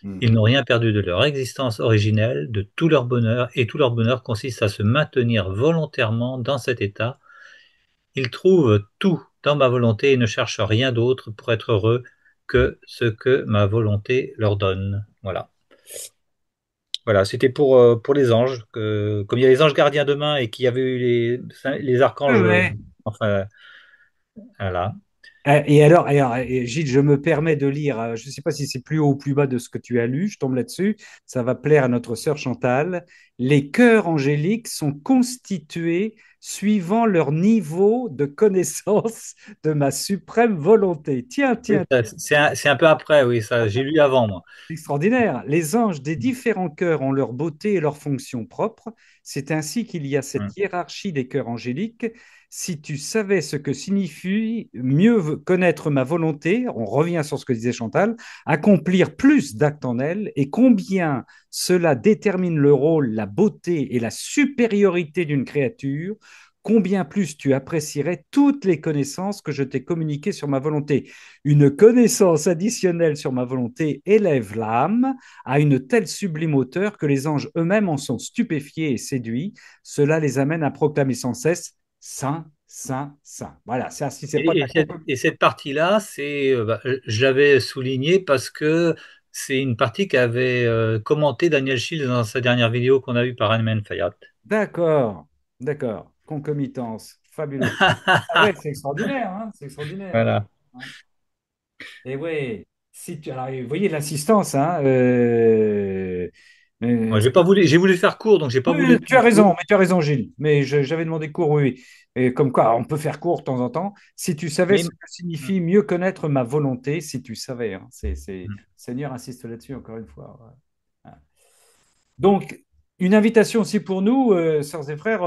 Hmm. Ils n'ont rien perdu de leur existence originelle, de tout leur bonheur, et tout leur bonheur consiste à se maintenir volontairement dans cet état. Ils trouvent tout dans ma volonté et ne cherchent rien d'autre pour être heureux que ce que ma volonté leur donne. Voilà. Voilà, c'était pour les anges. Comme il y a les anges gardiens demain et qu'il y avait eu les Ouais, archanges, ouais. enfin, voilà. Gilles, je me permets de lire, je ne sais pas si c'est plus haut ou plus bas de ce que tu as lu, je tombe là-dessus, ça va plaire à notre sœur Chantal. Les chœurs angéliques sont constitués suivant leur niveau de connaissance de ma suprême volonté. Tiens, Oui, tiens, c'est un peu après, oui, ça, j'ai lu avant, moi. extraordinaire. Les anges des différents chœurs ont leur beauté et leur fonction propre. C'est ainsi qu'il y a cette Mm. hiérarchie des chœurs angéliques. Si tu savais ce que signifie mieux connaître ma volonté, on revient sur ce que disait Chantal, accomplir plus d'actes en elle et combien cela détermine le rôle, la beauté et la supériorité d'une créature, combien plus tu apprécierais toutes les connaissances que je t'ai communiquées sur ma volonté. Une connaissance additionnelle sur ma volonté élève l'âme à une telle sublime hauteur que les anges eux-mêmes en sont stupéfiés et séduits. Cela les amène à proclamer sans cesse Saint, Saint, Saint. Voilà, ça, si c'est pas de Et cette partie-là, je l'avais souligné parce que c'est une partie qu'avait commenté Daniel Shields dans sa dernière vidéo qu'on a vue par Anne Fayat. D'accord, d'accord. Concomitance, fabuleux. Ah ouais, c'est extraordinaire, hein, c'est extraordinaire. Voilà. Hein. Et ouais, si tu, alors, vous voyez l'assistance, hein, Moi, euh, j'ai voulu faire court, donc j'ai pas voulu oui, être tu as trop raison, court. mais tu as raison, Gilles. Mais j'avais demandé cours, oui, oui. Et comme quoi, on peut faire court de temps en temps. Si tu savais Mais ce que signifie mieux connaître ma volonté, si tu savais, hein, Seigneur insiste là-dessus encore une fois. Ouais. Ouais. Donc, une invitation aussi pour nous, sœurs et frères,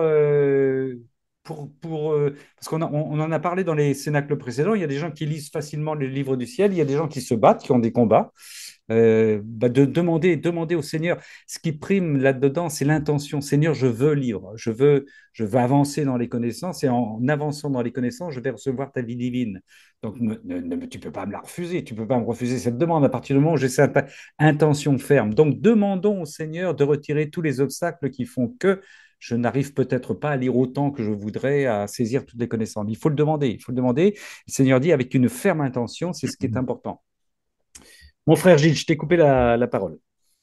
parce on en a parlé dans les cénacles précédents, il y a des gens qui lisent facilement les livres du ciel, il y a des gens qui se battent, qui ont des combats. De demander au Seigneur. Ce qui prime là-dedans, c'est l'intention. Seigneur, je veux lire, je veux avancer dans les connaissances et en avançant dans les connaissances, je vais recevoir ta vie divine. Donc, tu ne peux pas me la refuser, tu ne peux pas me refuser cette demande à partir du moment où j'ai cette intention ferme. Donc, demandons au Seigneur de retirer tous les obstacles qui font que je n'arrive peut-être pas à lire autant que je voudrais, à saisir toutes les connaissances. Il faut le demander, il faut le demander. Le Seigneur dit avec une ferme intention, c'est ce qui est important. Mon frère Gilles, je t'ai coupé la parole.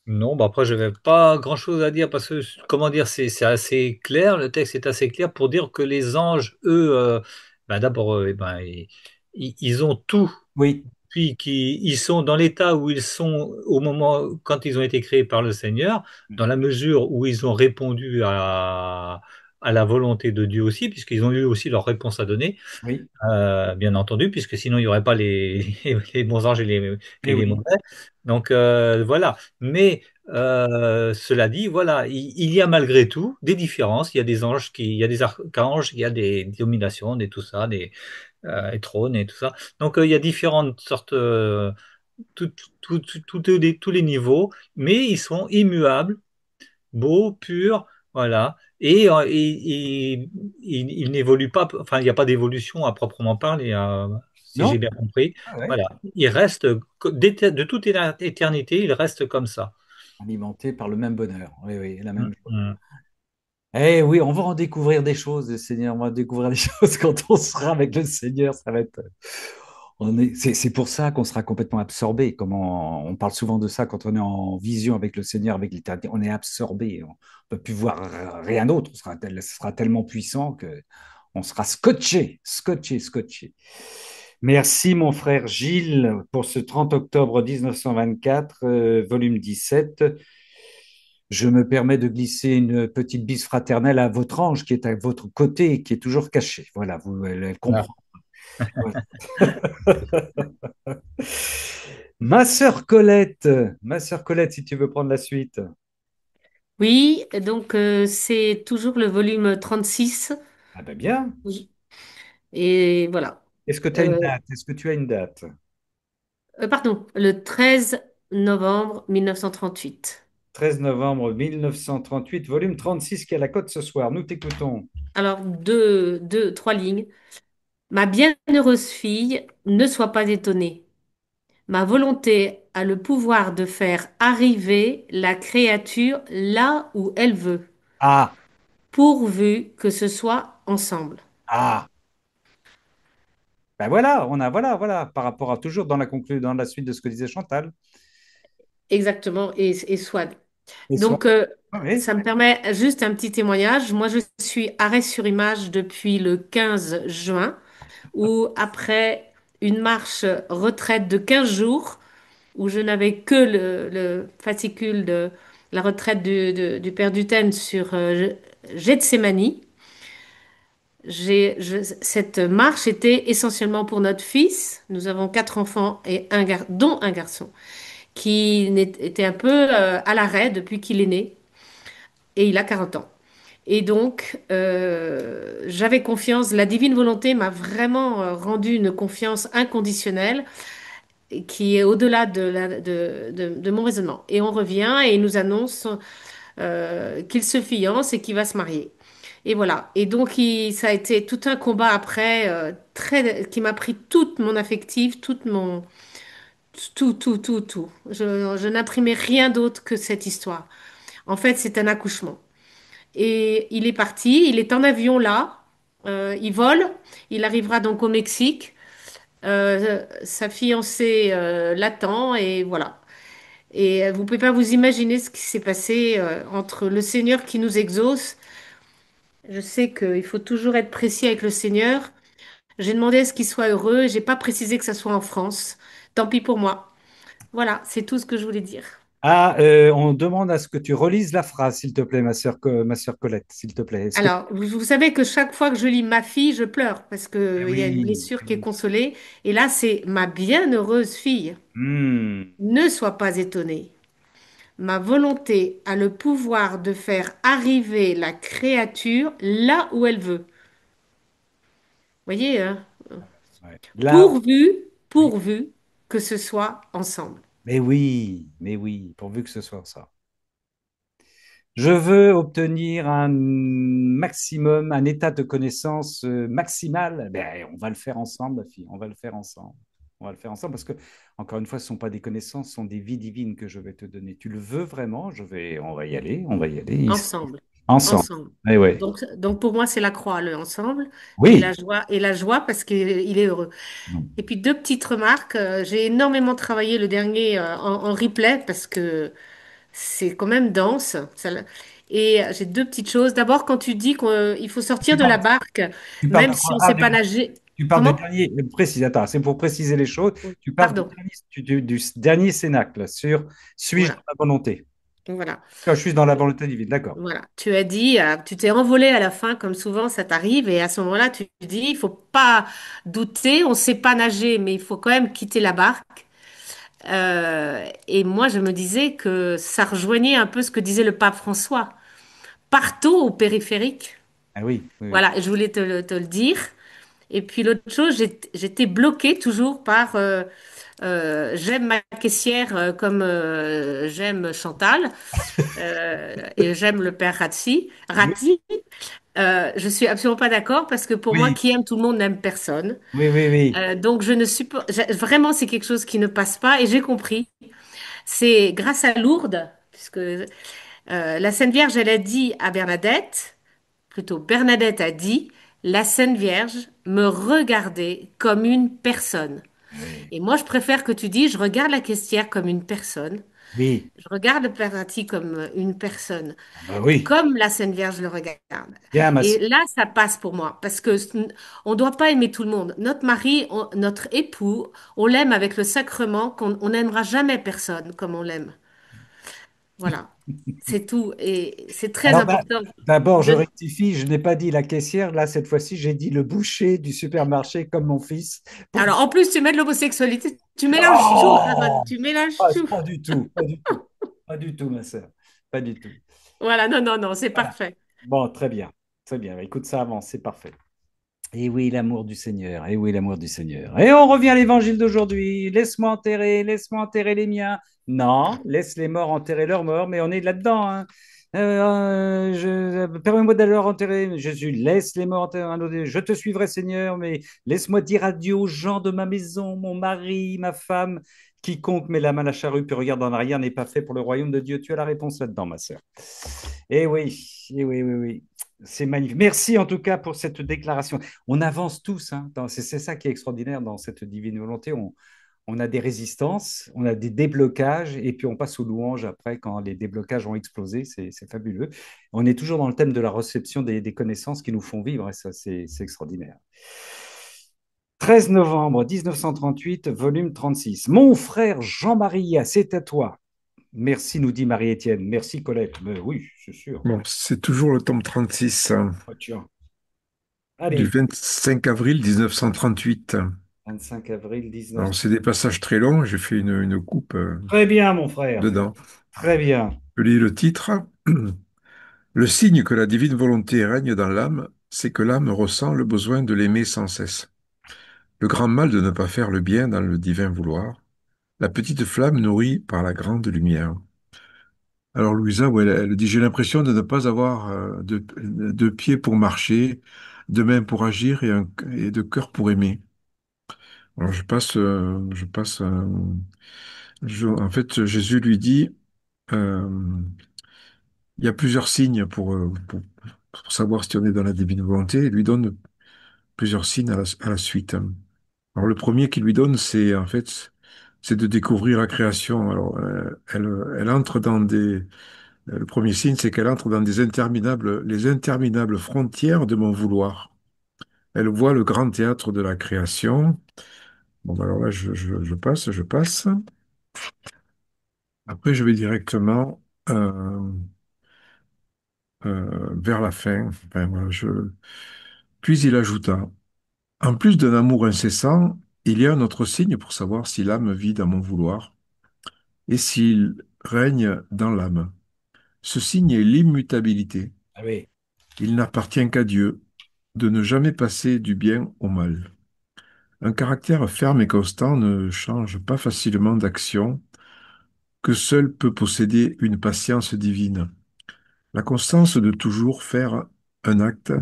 Non, bah après, je n'avais pas grand-chose à dire parce que, comment dire, c'est assez clair, le texte est assez clair pour dire que les anges, eux, bah d'abord, eh ben, ils ont tout, Oui, puis ils sont dans l'état où ils sont au moment quand ils ont été créés par le Seigneur, dans la mesure où ils ont répondu à la volonté de Dieu aussi, puisqu'ils ont eu aussi leur réponse à donner. oui, Bien entendu, puisque sinon il n'y aurait pas les bons anges et et les oui. mauvais. Donc voilà. Mais cela dit, voilà, il y a malgré tout des différences. Il y a des anges, il y a des archanges, il y a des dominations, des tout ça, des trônes et tout ça. Donc il y a différentes sortes, tous les niveaux, mais ils sont immuables, beau, pur, voilà. Et il n'évolue pas, enfin, il n'y a pas d'évolution à proprement parler, si j'ai Non? bien compris. Ah ouais. Voilà. Il reste, de toute éternité, il reste comme ça. Alimenté par le même bonheur. Oui, oui, la Mm, même chose. mm. Eh oui, on va en découvrir des choses, Seigneur. On va découvrir des choses quand on sera avec le Seigneur. Ça va être. C'est pour ça qu'on sera complètement absorbé. Comment on parle souvent de ça quand on est en vision avec le Seigneur, avec l'éternité. On est absorbé. On ne peut plus voir rien d'autre. Ce sera tellement puissant que on sera scotché, scotché, scotché. Merci, mon frère Gilles, pour ce 30 octobre 1924, volume 17. Je me permets de glisser une petite bise fraternelle à votre ange qui est à votre côté, qui est toujours caché. Voilà, elle Voilà. comprend. Voilà. Ma sœur Colette, si tu veux prendre la suite. Oui, donc c'est toujours le volume 36. Ah ben bien. Oui. Et voilà. Est-ce que tu as une Euh, date? Est-ce que tu as une date? Pardon, le 13 novembre 1938. 13 novembre 1938, volume 36 qui est à la cote ce soir. Nous t'écoutons. Alors, trois lignes. Ma bienheureuse fille, ne sois pas étonnée. Ma volonté a le pouvoir de faire arriver la créature là où elle veut, Ah, pourvu que ce soit ensemble. ah. Ben voilà, voilà, par rapport à toujours dans la suite de ce que disait Chantal. Exactement, et soit. Et soit. Donc, Oui. ça me permet juste un petit témoignage. Moi, je suis arrêt sur image depuis le 15 juin, où après une marche retraite de 15 jours, où je n'avais que le fascicule de la retraite du Père Duthène sur Gethsémani, cette marche était essentiellement pour notre fils. Nous avons quatre enfants et dont un garçon qui était un peu à l'arrêt depuis qu'il est né et il a 40 ans. Et donc, j'avais confiance, la divine volonté m'a vraiment rendu une confiance inconditionnelle et qui est au-delà de mon raisonnement. Et on revient et il nous annonce qu'il se fiance et qu'il va se marier. Et voilà. Et donc, ça a été tout un combat après, qui m'a pris toute mon affective, tout. Je n'imprimais rien d'autre que cette histoire. En fait, c'est un accouchement. Et il est parti, il est en avion là, il vole, il arrivera donc au Mexique. Sa fiancée l'attend et voilà. Et vous pouvez pas vous imaginer ce qui s'est passé entre le Seigneur qui nous exauce. Je sais qu'il faut toujours être précis avec le Seigneur. J'ai demandé à ce qu'il soit heureux. J'ai pas précisé que ça soit en France. Tant pis pour moi. Voilà, c'est tout ce que je voulais dire. Ah, on demande à ce que tu relises la phrase, s'il te plaît, ma sœur Colette, s'il te plaît. Est-ce que... Alors, vous savez que chaque fois que je lis ma fille, je pleure parce Eh qu'il y a une oui. blessure qui est consolée. Et là, c'est ma bienheureuse fille. Hmm. Ne sois pas étonnée. Ma volonté a le pouvoir de faire arriver la créature là où elle veut, voyez, hein, Ouais. Là, pourvu, oui. pourvu que ce soit ensemble. Mais oui, pourvu que ce soit ça. Je veux obtenir un maximum, un état de connaissance maximal. Ben, on va le faire ensemble, ma fille. On va le faire ensemble. On va le faire ensemble parce que, encore une fois, ce ne sont pas des connaissances, ce sont des vies divines que je vais te donner. Tu le veux vraiment? On va y aller, on va y aller. Ensemble. Ensemble. Ensemble. Eh ouais. Donc pour moi, c'est la croix, le ensemble, Oui. et la joie parce qu'il est heureux. Et puis deux petites remarques. J'ai énormément travaillé le dernier en replay parce que c'est quand même dense. Et j'ai deux petites choses. D'abord, quand tu dis qu'il faut sortir Tu de la parles, barque, tu parles même de si on quoi? ne sait pas nager. Tu parles du Comment? dernier, précise, attends, c'est pour préciser les choses. Oui. Tu parles Pardon. du dernier cénacle sur suis-je dans Voilà. la volonté? Voilà. Je suis dans la volonté divine, d'accord. Voilà, tu as dit, tu t'es envolé à la fin, comme souvent ça t'arrive, et à ce moment-là, tu dis, il faut pas douter, on ne sait pas nager, mais il faut quand même quitter la barque. Et moi, je me disais que ça rejoignait un peu ce que disait le pape François. Partons au périphérique. Ah oui, oui, oui. Voilà, je voulais te le dire. Et puis l'autre chose, j'étais bloquée toujours par j'aime ma caissière comme j'aime Chantal et j'aime le père Ratti. Oui, Ratti. Je suis absolument pas d'accord parce que pour moi, oui, qui aime tout le monde n'aime personne. oui, oui, oui. Donc je ne suis pas vraiment c'est quelque chose qui ne passe pas et j'ai compris. C'est grâce à Lourdes puisque la Sainte Vierge elle a dit à Bernadette, plutôt Bernadette a dit, la Sainte Vierge me regardait comme une personne. Oui, Et moi je préfère que tu dis je regarde la caissière comme une personne. oui. Je regarde le Père Ratti comme une personne. Ah bah oui. Comme la Sainte Vierge le regarde. Bien, ma Et soeur. là, ça passe pour moi, parce que on ne doit pas aimer tout le monde. Notre mari, notre époux, on l'aime avec le sacrement, qu'on on n'aimera jamais personne comme on l'aime. Voilà, c'est tout. Et c'est très Alors, important d'abord, je de... rectifie, je n'ai pas dit la caissière. Là, cette fois-ci, j'ai dit le boucher du supermarché comme mon fils. Pour... Alors, en plus, tu mets de l'homosexualité, tu mélanges tout, Aaron, Oh! tu mélanges tout. Pas du tout, pas du tout. Pas du tout, ma soeur. Pas du tout. Voilà, non, non, non, c'est Voilà. parfait. Bon, très bien. Très bien. Écoute, ça avance, c'est parfait. Et oui, l'amour du Seigneur. Et oui, l'amour du Seigneur. Et on revient à l'évangile d'aujourd'hui. Laisse-moi enterrer les miens. Non, laisse les morts enterrer leurs morts, mais on est là-dedans, hein. Permets-moi d'aller leur enterrer. Jésus, laisse les morts enterrer. Je te suivrai, Seigneur, mais laisse-moi dire adieu aux gens de ma maison, mon mari, ma femme. Quiconque met la main à la charrue puis regarde en arrière n'est pas fait pour le royaume de Dieu. Tu as la réponse là-dedans, ma sœur. Eh oui, oui, oui. C'est magnifique. Merci en tout cas pour cette déclaration. On avance tous, hein. C'est ça qui est extraordinaire dans cette divine volonté. On a des résistances, on a des déblocages, et puis on passe aux louanges après quand les déblocages ont explosé. C'est fabuleux. On est toujours dans le thème de la réception des connaissances qui nous font vivre, et ça, c'est extraordinaire. 13 novembre 1938, volume 36. Mon frère Jean-Marie, c'est à toi. Merci, nous dit Marie-Étienne. Merci, Colette. Mais oui, c'est sûr. Bon, c'est toujours le tome 36 Oh, tiens. du Allez, 25 avril 1938. 25 avril 19. Alors, c'est des passages très longs, j'ai fait une coupe Très bien, mon frère. dedans. Très bien. Je lis le titre. Le signe que la divine volonté règne dans l'âme, c'est que l'âme ressent le besoin de l'aimer sans cesse. Le grand mal de ne pas faire le bien dans le divin vouloir, la petite flamme nourrie par la grande lumière. Alors Louisa, ouais, elle dit, j'ai l'impression de ne pas avoir de pieds pour marcher, de mains pour agir et de cœur pour aimer. Alors en fait, Jésus lui dit, euh, il y a plusieurs signes pour savoir si on est dans la divine volonté. Il lui donne plusieurs signes à la suite. Alors le premier qu'il lui donne, c'est de découvrir la création. Alors elle entre dans le premier signe, c'est qu'elle entre dans les interminables frontières de mon vouloir. Elle voit le grand théâtre de la création. Bon, ben alors là, je passe. Après, je vais directement vers la fin. Enfin, voilà, Puis il ajouta, en plus d'un amour incessant, il y a un autre signe pour savoir si l'âme vit dans mon vouloir et s'il règne dans l'âme. Ce signe est l'immutabilité. Ah oui. Il n'appartient qu'à Dieu. de ne jamais passer du bien au mal. Un caractère ferme et constant ne change pas facilement d'action, que seul peut posséder une patience divine. La constance de toujours faire un acte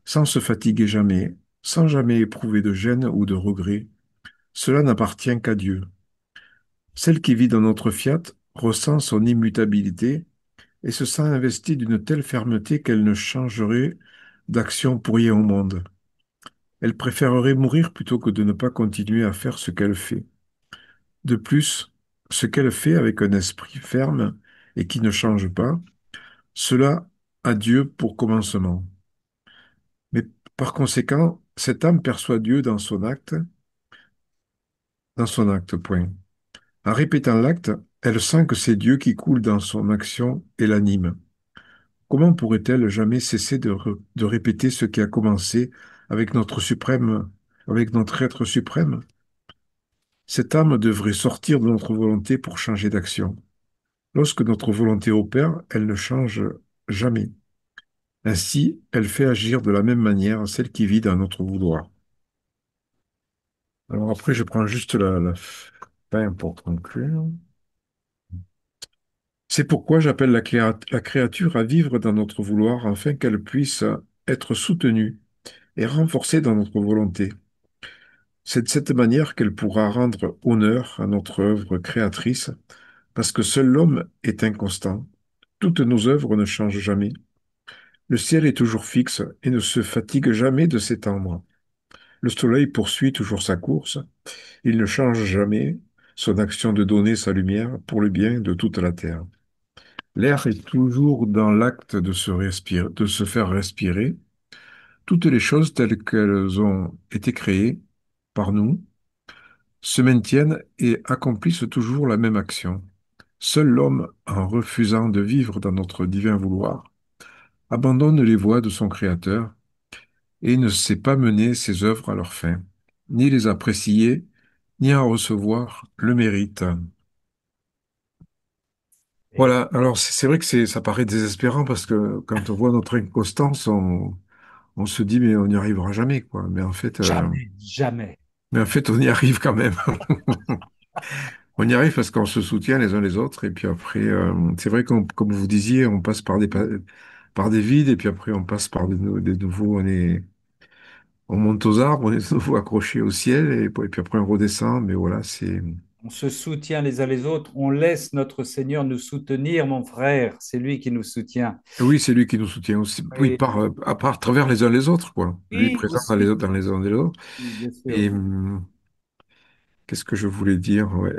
sans se fatiguer jamais, sans jamais éprouver de gêne ou de regret, cela n'appartient qu'à Dieu. Celle qui vit dans notre fiat ressent son immutabilité et se sent investie d'une telle fermeté qu'elle ne changerait d'action pour rien au monde. Elle préférerait mourir plutôt que de ne pas continuer à faire ce qu'elle fait. De plus, ce qu'elle fait avec un esprit ferme et qui ne change pas, cela a Dieu pour commencement. Mais par conséquent, cette âme perçoit Dieu dans son acte, point. En répétant l'acte, elle sent que c'est Dieu qui coule dans son action et l'anime. Comment pourrait-elle jamais cesser de répéter ce qui a commencé avec avec notre être suprême? Cette âme devrait sortir de notre volonté pour changer d'action. Lorsque notre volonté opère, elle ne change jamais. Ainsi, elle fait agir de la même manière celle qui vit dans notre vouloir. Alors après, je prends juste la fin pour conclure. C'est pourquoi j'appelle la créature à vivre dans notre vouloir afin qu'elle puisse être soutenue et renforcée dans notre volonté. C'est de cette manière qu'elle pourra rendre honneur à notre œuvre créatrice, parce que seul l'homme est inconstant. Toutes nos œuvres ne changent jamais. Le ciel est toujours fixe et ne se fatigue jamais de s'étendre. Le soleil poursuit toujours sa course. Il ne change jamais son action de donner sa lumière pour le bien de toute la terre. L'air est toujours dans l'acte de se faire respirer. Toutes les choses telles qu'elles ont été créées par nous se maintiennent et accomplissent toujours la même action. Seul l'homme, en refusant de vivre dans notre divin vouloir, abandonne les voies de son Créateur et ne sait pas mener ses œuvres à leur fin, ni les apprécier, ni en recevoir le mérite. Et Voilà, alors c'est vrai que ça paraît désespérant parce que quand on voit notre inconstance, on se dit mais on n'y arrivera jamais, quoi. jamais, jamais. Mais en fait on y arrive quand même. On y arrive parce qu'on se soutient les uns les autres et puis après, c'est vrai que comme vous disiez, on passe par des vides et puis après on passe par des nouveaux, on monte aux arbres, on est de nouveau accroché au ciel et puis après on redescend, mais voilà, c'est... On se soutient les uns les autres, on laisse notre Seigneur nous soutenir, mon frère, c'est lui qui nous soutient. Oui, c'est lui qui nous soutient aussi. Oui, Et, à part, à travers les uns les autres, quoi. Lui et présent dans les aussi, autres, dans les uns et les autres. bien sûr, Et qu'est-ce que je voulais dire? Ouais,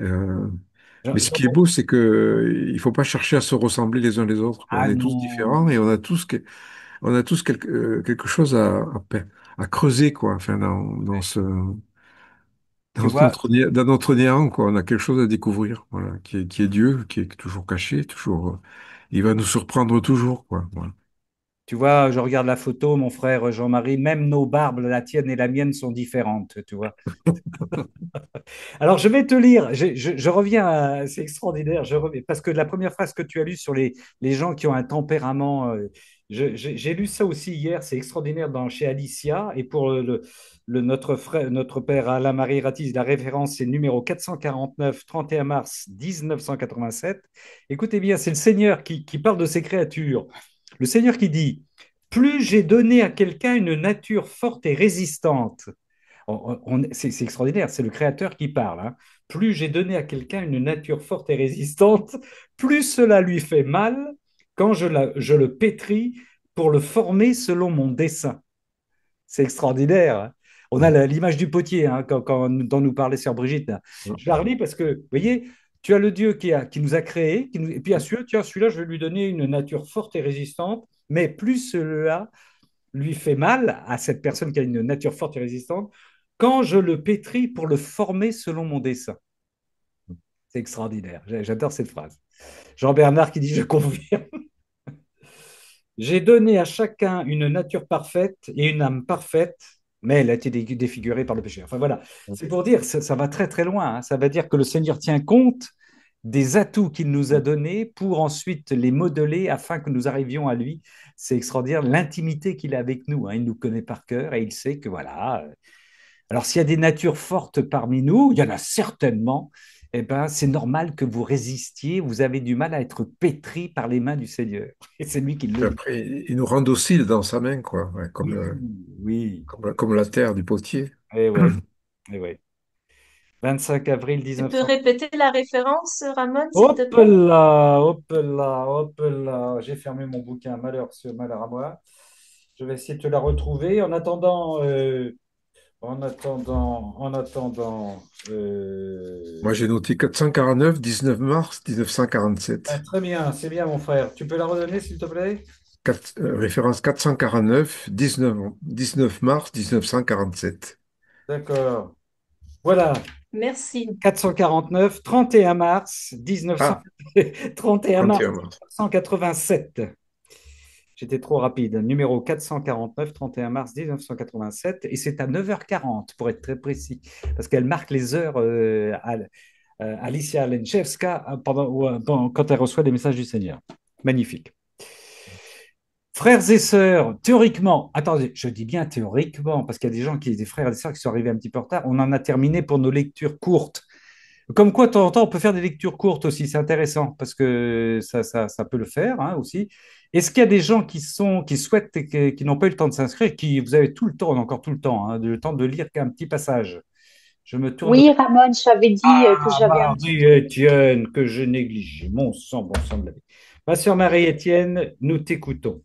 mais Jean- ce qui est Jean- beau, c'est que il faut pas chercher à se ressembler les uns les autres, quoi. On ah est tous non, différents et on a tous quelque chose à creuser, quoi. Enfin, tu vois, dans notre néant, quoi. On a quelque chose à découvrir, voilà, qui est Dieu, qui est toujours caché, toujours. Il va nous surprendre toujours, quoi. Voilà. tu vois, je regarde la photo, mon frère Jean-Marie, même nos barbes, la tienne et la mienne sont différentes, tu vois. Alors, je vais te lire, je reviens c'est extraordinaire, je reviens, parce que la première phrase que tu as lue sur les gens qui ont un tempérament, j'ai lu ça aussi hier, c'est extraordinaire chez Alicia, et pour notre frère, notre père Alain-Marie Ratis, la référence, c'est le numéro 449, 31 mars 1987. Écoutez bien, c'est le Seigneur qui parle de ses créatures. Le Seigneur qui dit, plus j'ai donné à quelqu'un une nature forte et résistante, c'est extraordinaire, c'est le créateur qui parle, hein. Plus j'ai donné à quelqu'un une nature forte et résistante, plus cela lui fait mal quand je le pétris pour le former selon mon dessein. C'est extraordinaire, hein. On a l'image du potier, hein, dont nous parlait Sœur Brigitte, là. Je la relis parce que, vous voyez, tu as le Dieu qui nous a créés, et puis à celui-là, tiens, celui-là, je vais lui donner une nature forte et résistante, mais plus cela lui fait mal à cette personne qui a une nature forte et résistante quand je le pétris pour le former selon mon dessein. C'est extraordinaire. J'adore cette phrase. Jean-Bernard qui dit, je confirme. J'ai donné à chacun une nature parfaite et une âme parfaite, mais elle a été défigurée par le péché. Enfin voilà, c'est pour dire, ça va très très loin, hein. Ça va dire que le Seigneur tient compte des atouts qu'il nous a donnés pour ensuite les modeler afin que nous arrivions à lui. C'est extraordinaire l'intimité qu'il a avec nous, hein. Il nous connaît par cœur et il sait que voilà. Alors s'il y a des natures fortes parmi nous, il y en a certainement. Eh ben, c'est normal que vous résistiez. Vous avez du mal à être pétri par les mains du Seigneur. Et c'est lui qui Et le dit. après, il nous rend dociles dans sa main, quoi, ouais, Oui, oui. comme la terre du potier. Eh ouais, eh ouais. 25 avril Tu peux 1900. répéter la référence, Ramon, s'il te Hop plaît? là, hop là, hop là. J'ai fermé mon bouquin, malheur à moi. Je vais essayer de te la retrouver. En attendant, Moi, j'ai noté 449, 19 mars 1947. très bien, c'est bien, mon frère. Tu peux la redonner, s'il te plaît? Référence 449, 19 mars 1947. D'accord. Voilà, Merci. 449, 31 mars 1900, Ah, 31 mars 31 mars. 1987. J'étais trop rapide. Numéro 449, 31 mars 1987. Et c'est à 9h40, pour être très précis, parce qu'elle marque les heures Alicia Lenchevska quand elle reçoit des messages du Seigneur. Magnifique. Frères et sœurs, théoriquement, attendez, je dis bien théoriquement, parce qu'il y a des frères et des sœurs qui sont arrivés un petit peu en retard, on en a terminé pour nos lectures courtes. Comme quoi, de temps en temps, on peut faire des lectures courtes aussi, c'est intéressant, parce que ça peut le faire, hein, aussi. Est-ce qu'il y a des gens qui souhaitent et qui n'ont pas eu le temps de s'inscrire, vous avez tout le temps, on a encore tout le temps, hein, le temps de lire qu'un petit passage. Je me tourne. Oui, Ramon, j'avais dit que Ah, j'avais un petit truc. Marie-Étienne, que je néglige. Bon sang de la vie. Ma sœur Marie-Étienne, nous t'écoutons.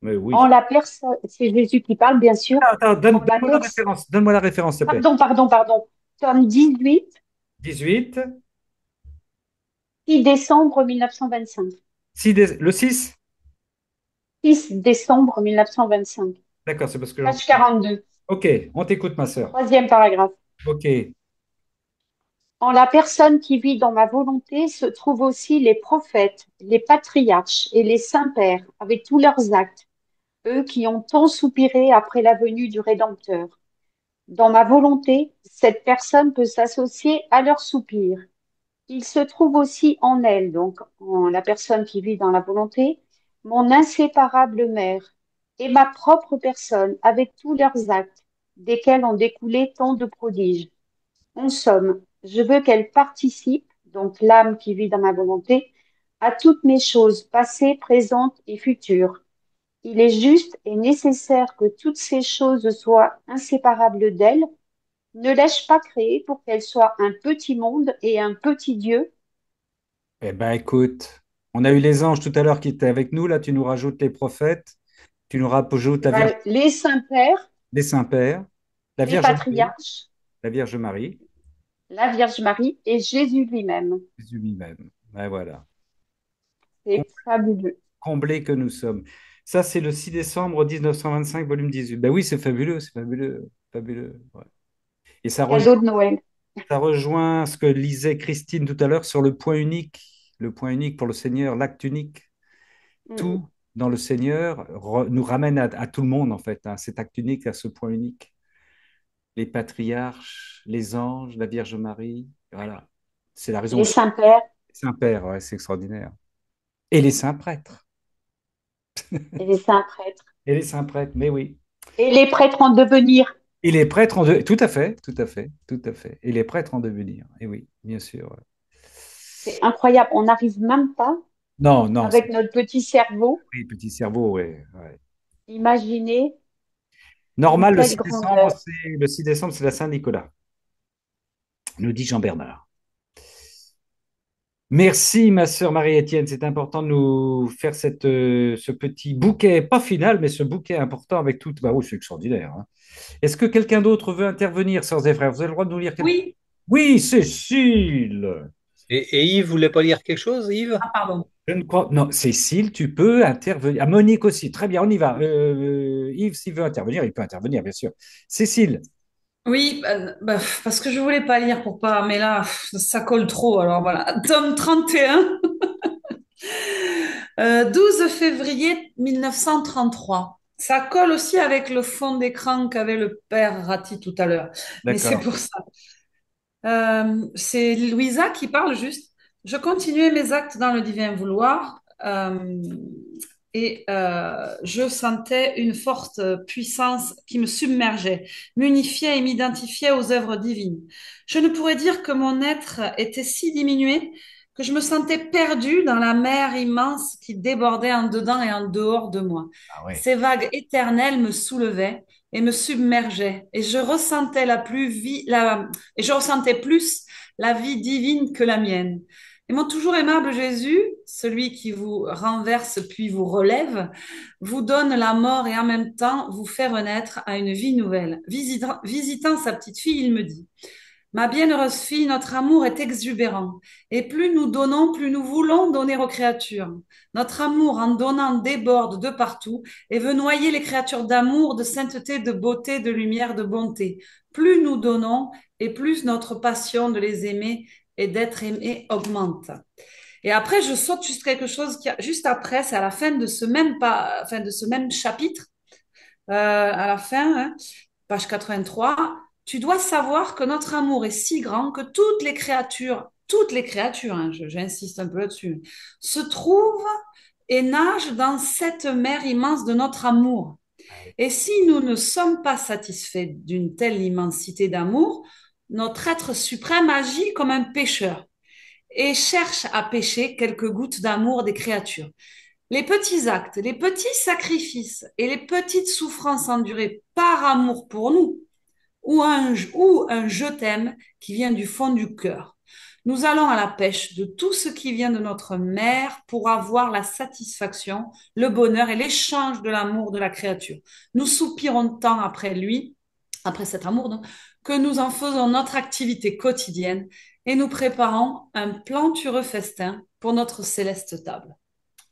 Mais En oui. la personne, c'est Jésus qui parle, bien sûr. Attends, En la donne-moi la personne, référence. Donne-moi la référence, s'il te plaît. pardon. Tome 18, 18, 6 décembre 1925. le 6. 6 décembre 1925. D'accord, c'est parce que Page 42, Ok, on t'écoute, ma sœur. troisième paragraphe. Ok. En la personne qui vit dans ma volonté se trouvent aussi les prophètes, les patriarches et les saints-pères avec tous leurs actes, eux qui ont tant soupiré après la venue du Rédempteur. Dans ma volonté, cette personne peut s'associer à leur soupir. Il se trouve aussi en elle, donc en la personne qui vit dans la volonté, mon inséparable mère et ma propre personne avec tous leurs actes, desquels ont découlé tant de prodiges. En somme, je veux qu'elle participe, donc l'âme qui vit dans ma volonté, à toutes mes choses passées, présentes et futures. Il est juste et nécessaire que toutes ces choses soient inséparables d'elle. Ne l'ai-je pas créée pour qu'elle soit un petit monde et un petit Dieu? Eh ben, écoute, on a eu les anges tout à l'heure qui étaient avec nous. Là, tu nous rajoutes les prophètes, tu nous rajoutes Eh ben, les saints-pères, les saints-pères, la les Vierge Marie, patriarches, la Vierge Marie, la Vierge Marie et Jésus lui-même. Jésus lui-même. Ben voilà. C'est fabuleux. Comblés que nous sommes. Ça, c'est le 6 décembre 1925, volume 18. Ben oui, c'est fabuleux, fabuleux. Ouais. Et Cadeau de Noël. ça rejoint ce que lisait Christine tout à l'heure sur le point unique pour le Seigneur, l'acte unique. Mm. Tout dans le Seigneur nous ramène à tout le monde, en fait, hein, cet acte unique, à ce point unique. Les patriarches, les anges, la Vierge Marie, voilà. C'est la raison Les aussi. saints-pères Saint-Père, ouais, c'est extraordinaire. Et les saints prêtres. et les saints-prêtres. Et les saints prêtres, mais oui. Et les prêtres en devenir. Et les prêtres en devenir. Tout à fait, tout à fait, tout à fait. Et les prêtres en devenir. Et oui, bien sûr. Ouais. C'est incroyable. On n'arrive même pas, Non, non, avec notre petit cerveau, oui, petit cerveau, ouais, ouais. imaginer une Normal, telle grandeur. Le 6 décembre, c'est la Saint-Nicolas, nous dit Jean-Bernard. Merci, ma sœur Marie-Étienne. C'est important de nous faire ce petit bouquet, pas final, mais ce bouquet important avec tout. Bah oui, c'est extraordinaire, hein. Est-ce que quelqu'un d'autre veut intervenir, sœurs et frères? Vous avez le droit de nous lire quelque chose? Oui. Oui, Cécile. Et Yves voulait pas lire quelque chose, Yves? Ah, pardon. Je ne crois. Non, Cécile, tu peux intervenir. Ah, Monique aussi. Très bien, on y va. Yves, s'il veut intervenir, il peut intervenir, bien sûr. Cécile. Oui, parce que je voulais pas lire pour pas, mais là, ça colle trop. Alors voilà, tome 31, 12 février 1933. Ça colle aussi avec le fond d'écran qu'avait le père Ratti tout à l'heure. Mais c'est D'accord. pour ça. C'est Louisa qui parle juste. Je continuais mes actes dans le divin vouloir je sentais une forte puissance qui me submergeait, m'unifiait et m'identifiait aux œuvres divines. Je ne pourrais dire que mon être était si diminué que je me sentais perdue dans la mer immense qui débordait en dedans et en dehors de moi. Ah ouais. Ces vagues éternelles me soulevaient et me submergeaient, et je ressentais et je ressentais plus la vie divine que la mienne. Et mon toujours aimable Jésus, celui qui vous renverse puis vous relève, vous donne la mort et en même temps vous fait renaître à une vie nouvelle. Visitant sa petite fille, il me dit, ma bienheureuse fille, notre amour est exubérant, et plus nous donnons, plus nous voulons donner aux créatures. Notre amour en donnant déborde de partout et veut noyer les créatures d'amour, de sainteté, de beauté, de lumière, de bonté. Plus nous donnons, et plus notre passion de les aimer et d'être aimé augmente. Et après, je saute juste quelque chose juste après, c'est à la fin de ce de ce même chapitre, à la fin, hein, page 83. Tu dois savoir que notre amour est si grand que toutes les créatures, hein, j'insiste un peu là-dessus, se trouvent et nagent dans cette mer immense de notre amour. Et si nous ne sommes pas satisfaits d'une telle immensité d'amour, notre être suprême agit comme un pêcheur et cherche à pêcher quelques gouttes d'amour des créatures. Les petits actes, les petits sacrifices et les petites souffrances endurées par amour pour nous, ou un je t'aime qui vient du fond du cœur. Nous allons à la pêche de tout ce qui vient de notre mère pour avoir la satisfaction, le bonheur et l'échange de l'amour de la créature. Nous soupirons tant après lui, après cet amour, donc, que nous en faisons notre activité quotidienne et nous préparons un plantureux festin pour notre céleste table.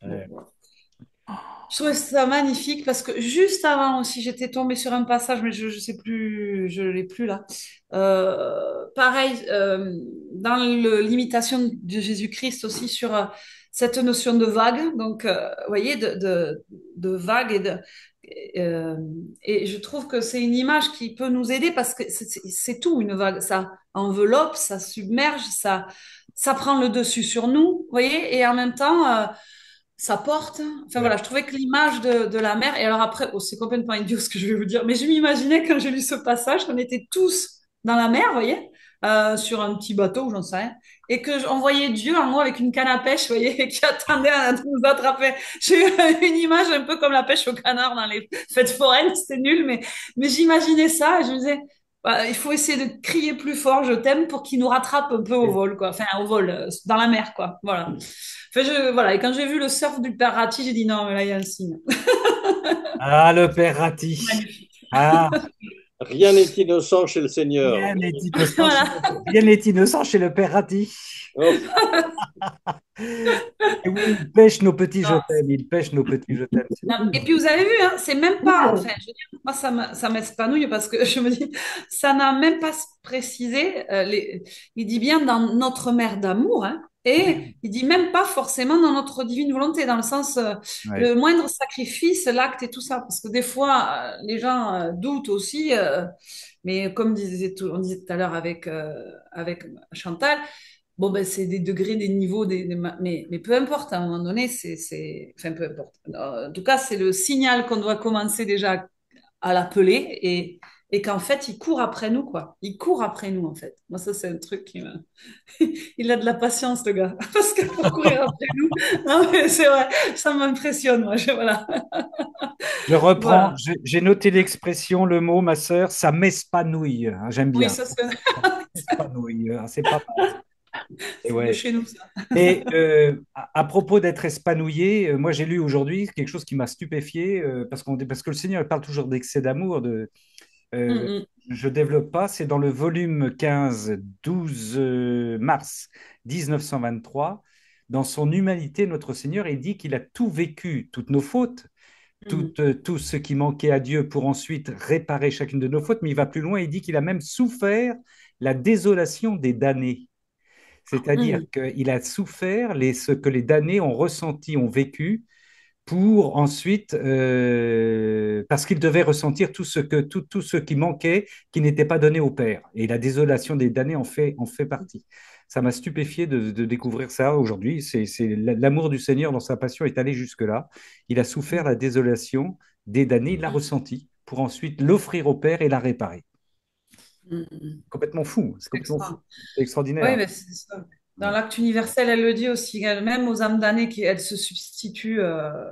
Ouais. Je trouvais ça magnifique parce que juste avant aussi, j'étais tombée sur un passage, mais je sais plus, je l'ai plus là. Pareil, dans l'imitation de Jésus-Christ aussi sur cette notion de vague. Donc, vous voyez, de vague euh, et je trouve que c'est une image qui peut nous aider parce que c'est tout une vague. Ça enveloppe, ça submerge, ça prend le dessus sur nous, vous voyez, et en même temps. Ça porte. Enfin Ouais. voilà, je trouvais que l'image de la mer, et alors après, oh, c'est complètement idiot ce que je vais vous dire, mais je m'imaginais quand j'ai lu ce passage qu'on était tous dans la mer, vous voyez, sur un petit bateau, ou j'en sais rien, et que on voyait Dieu en haut avec une canne à pêche, vous voyez, qui attendait à nous attraper. J'ai eu une image un peu comme la pêche au canard dans les fêtes foraines, c'était nul, mais j'imaginais ça et je me disais, bah, il faut essayer de crier plus fort, je t'aime, pour qu'il nous rattrape un peu au vol, quoi. Enfin, au vol, dans la mer, quoi. Voilà. Enfin, voilà. Et quand j'ai vu le surf du père Ratti, j'ai dit non, mais là, il y a un signe. Ah, le père Ratti. Magnifique. Ah, Rien n'est innocent chez le Seigneur. rien n'est innocent chez Voilà. rien n'est innocent chez le père Ratti. Oh, Et oui, il pêche nos petits je Non, t'aime, il pêche nos petits je t'aime. C'est non. tout. Et puis vous avez vu, hein, c'est même pas, enfin, je veux dire, moi ça m'espanouille parce que je me dis, ça n'a même pas précisé, il dit bien dans notre mère d'amour, hein, et il dit même pas forcément dans notre divine volonté, dans le sens, Ouais. le moindre sacrifice, l'acte et tout ça, parce que des fois, les gens doutent aussi, mais comme on disait tout à l'heure avec Chantal, bon, ben, c'est des degrés, des niveaux, mais peu importe, à un moment donné, enfin, peu importe. En tout cas, c'est le signal qu'on doit commencer déjà à l'appeler et qu'en fait, il court après nous, quoi. Il court après nous, en fait. Moi, ça, c'est un truc qui me... Il a de la patience, le gars, parce qu'il faut courir après nous. Non, mais c'est vrai, ça m'impressionne, moi. Voilà. Je reprends, Voilà. j'ai noté l'expression, le mot, ma sœur, ça m'espanouille. Hein, j'aime Oui, bien. ça, M'espanouille, hein, c'est pas mal. Et c'est de ouais. chez nous, ça. Et à propos d'être épanouillé, moi j'ai lu aujourd'hui quelque chose qui m'a stupéfié parce que le Seigneur il parle toujours d'excès d'amour. Mm, Euh, mm. je développe pas, c'est dans le volume 15, 12 mars 1923. Dans son humanité, notre Seigneur, il dit qu'il a tout vécu, toutes nos fautes, Mm. tout ce qui manquait à Dieu pour ensuite réparer chacune de nos fautes, mais il va plus loin, il dit qu'il a même souffert la désolation des damnés. C'est-à-dire Mm. qu'il a souffert ce que les damnés ont ressenti, ont vécu, pour ensuite, parce qu'il devait ressentir tout ce qui manquait, qui n'était pas donné au Père. Et la désolation des damnés en fait partie. Ça m'a stupéfié de découvrir ça aujourd'hui. C'est l'amour du Seigneur dans sa passion est allé jusque-là. Il a souffert la désolation des damnés, il l'a ressenti pour ensuite l'offrir au Père et la réparer. Mm. Complètement fou, c'est C'est complètement fou. extra. C'est Oui, extraordinaire. mais c'est ça. Dans l'acte universel, elle le dit aussi, même aux âmes damnées, elle se substitue,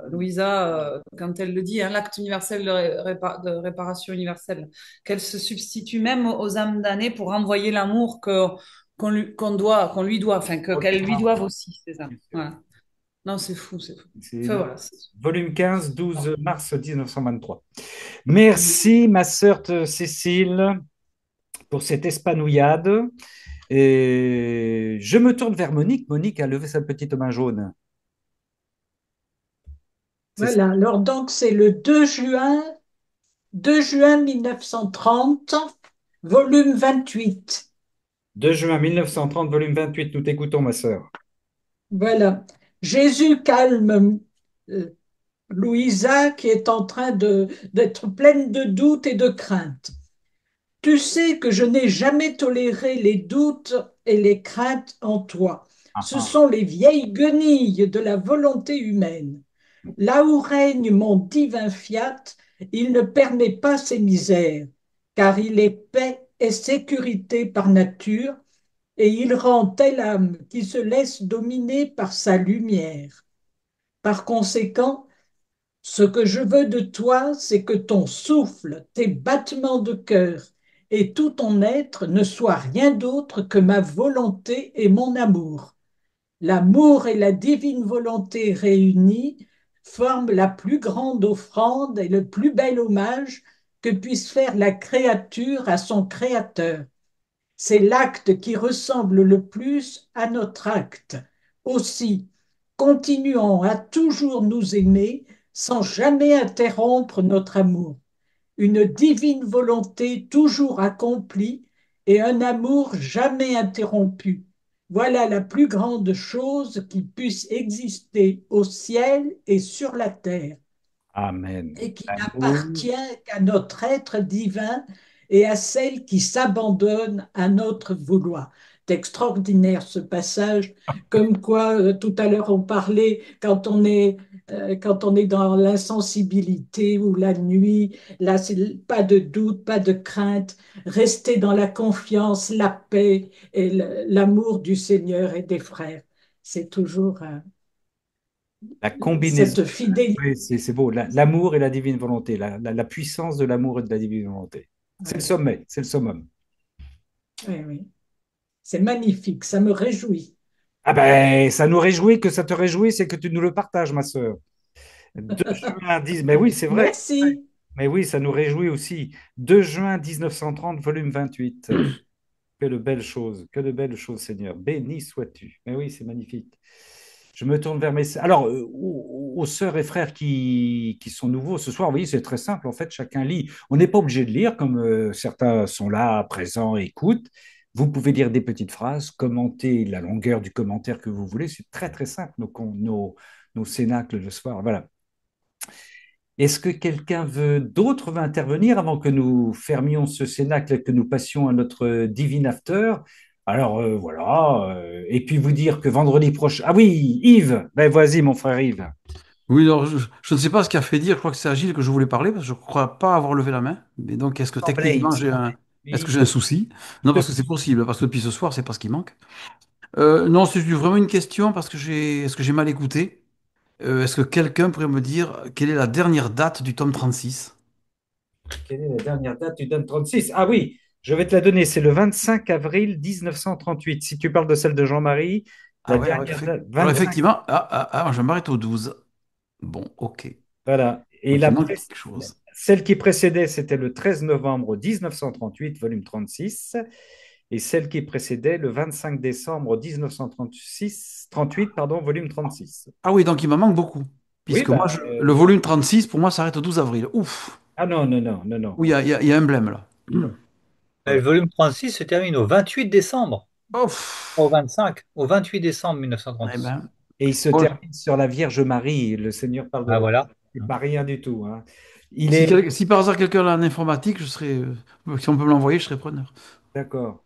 Louisa, quand elle le dit, hein, l'acte universel de réparation universelle, qu'elle se substitue même aux âmes damnées pour envoyer l'amour qu'on lui doit, enfin, qu'elles lui doivent aussi, ces âmes. Voilà. Non, c'est fou, c'est fou. C'est Enfin, voilà. volume 15, 12 mars 1923. Merci, ma sœur Cécile, pour cette espanouillade. Et je me tourne vers Monique. Monique a levé sa petite main jaune. C'est ça. Voilà, alors donc c'est le 2 juin 1930, volume 28. 2 juin 1930, volume 28. Nous t'écoutons, ma sœur. Voilà. Jésus calme Louisa qui est en train d'être pleine de doutes et de craintes. Tu sais que je n'ai jamais toléré les doutes et les craintes en toi. Ah, Ce ah. sont les vieilles guenilles de la volonté humaine. Là où règne mon divin fiat, il ne permet pas ces misères, car il est paix et sécurité par nature, et il rend telle âme qui se laisse dominer par sa lumière. Par conséquent, ce que je veux de toi, c'est que ton souffle, tes battements de cœur et tout ton être ne soient rien d'autre que ma volonté et mon amour. L'amour et la divine volonté réunis forment la plus grande offrande et le plus bel hommage que puisse faire la créature à son créateur. C'est l'acte qui ressemble le plus à notre acte. Aussi, continuons à toujours nous aimer sans jamais interrompre notre amour. Une divine volonté toujours accomplie et un amour jamais interrompu. Voilà la plus grande chose qui puisse exister au ciel et sur la terre Amen. et qui L'amour. n'appartient qu'à notre être divin et à celle qui s'abandonne à notre vouloir. C'est extraordinaire ce passage, comme quoi tout à l'heure on parlait quand on est dans l'insensibilité ou la nuit, là c'est pas de doute, pas de crainte, rester dans la confiance, la paix et l'amour du Seigneur et des frères. C'est toujours La combinaison. cette fidélité. Oui, c'est beau. L'amour et la divine volonté. La puissance de l'amour et de la divine volonté. C'est le Ouais, sommet, c'est le summum. oui, oui. C'est magnifique, ça me réjouit. Ah ben, ça nous réjouit que ça te réjouisse et que tu nous le partages, ma sœur. 2 juin 10, mais oui, c'est vrai. Merci. Mais oui, ça nous réjouit aussi. 2 juin 1930, volume 28. Que de belles choses, que de belles choses, Seigneur. Béni sois-tu. Mais oui, c'est magnifique. Je me tourne vers mes... Alors, aux sœurs et frères qui sont nouveaux ce soir, vous voyez, c'est très simple. En fait, chacun lit. On n'est pas obligé de lire, comme certains sont là, présents, et écoutent. Vous pouvez lire des petites phrases, commenter la longueur du commentaire que vous voulez. C'est très, très simple, nos cénacles le soir. Voilà. Est-ce que d'autre veut intervenir avant que nous fermions ce cénacle et que nous passions à notre Divine After? Alors voilà, et puis vous dire que vendredi prochain. Ah oui, Yves, ben vas-y mon frère Yves. Oui, alors je ne sais pas ce qui a fait dire, je crois que c'est Agile que je voulais parler, parce que je ne crois pas avoir levé la main. Mais donc, est-ce que Semblait, il techniquement semblait. est-ce que j'ai un souci? Non, parce que c'est possible, parce que depuis ce soir, c'est pas ce qui manque. Non, c'est vraiment une question, parce que est-ce que j'ai mal écouté? Est-ce que quelqu'un pourrait me dire quelle est la dernière date du tome 36? Quelle est la dernière date du tome 36? Ah oui, je vais te la donner, c'est le 25 avril 1938. Si tu parles de celle de Jean-Marie, Ah la ouais, dernière date, alors 25. effectivement, je m'arrête au 12. Bon, ok. Voilà. Et Donc il manque quelque chose. celle qui précédait, c'était le 13 novembre 1938, volume 36. Et celle qui précédait, le 25 décembre 1938, pardon, volume 36. Ah oui, donc il m'en manque beaucoup. Oui, Puisque bah, moi, le volume 36, pour moi, s'arrête au 12 avril. Ouf! ah non, non, non, non, non. Oui, il y a un blême là. Le Voilà. volume 36 se termine au 28 décembre, Ouf! au 25, au 28 décembre Eh 1936. ben. Et il se Bon, termine sur la Vierge Marie. Le Seigneur parle de Ah la... voilà. C'est pas rien du tout, hein. Il si, est... si par hasard quelqu'un a en informatique, si on peut me l'envoyer, je serais preneur. D'accord.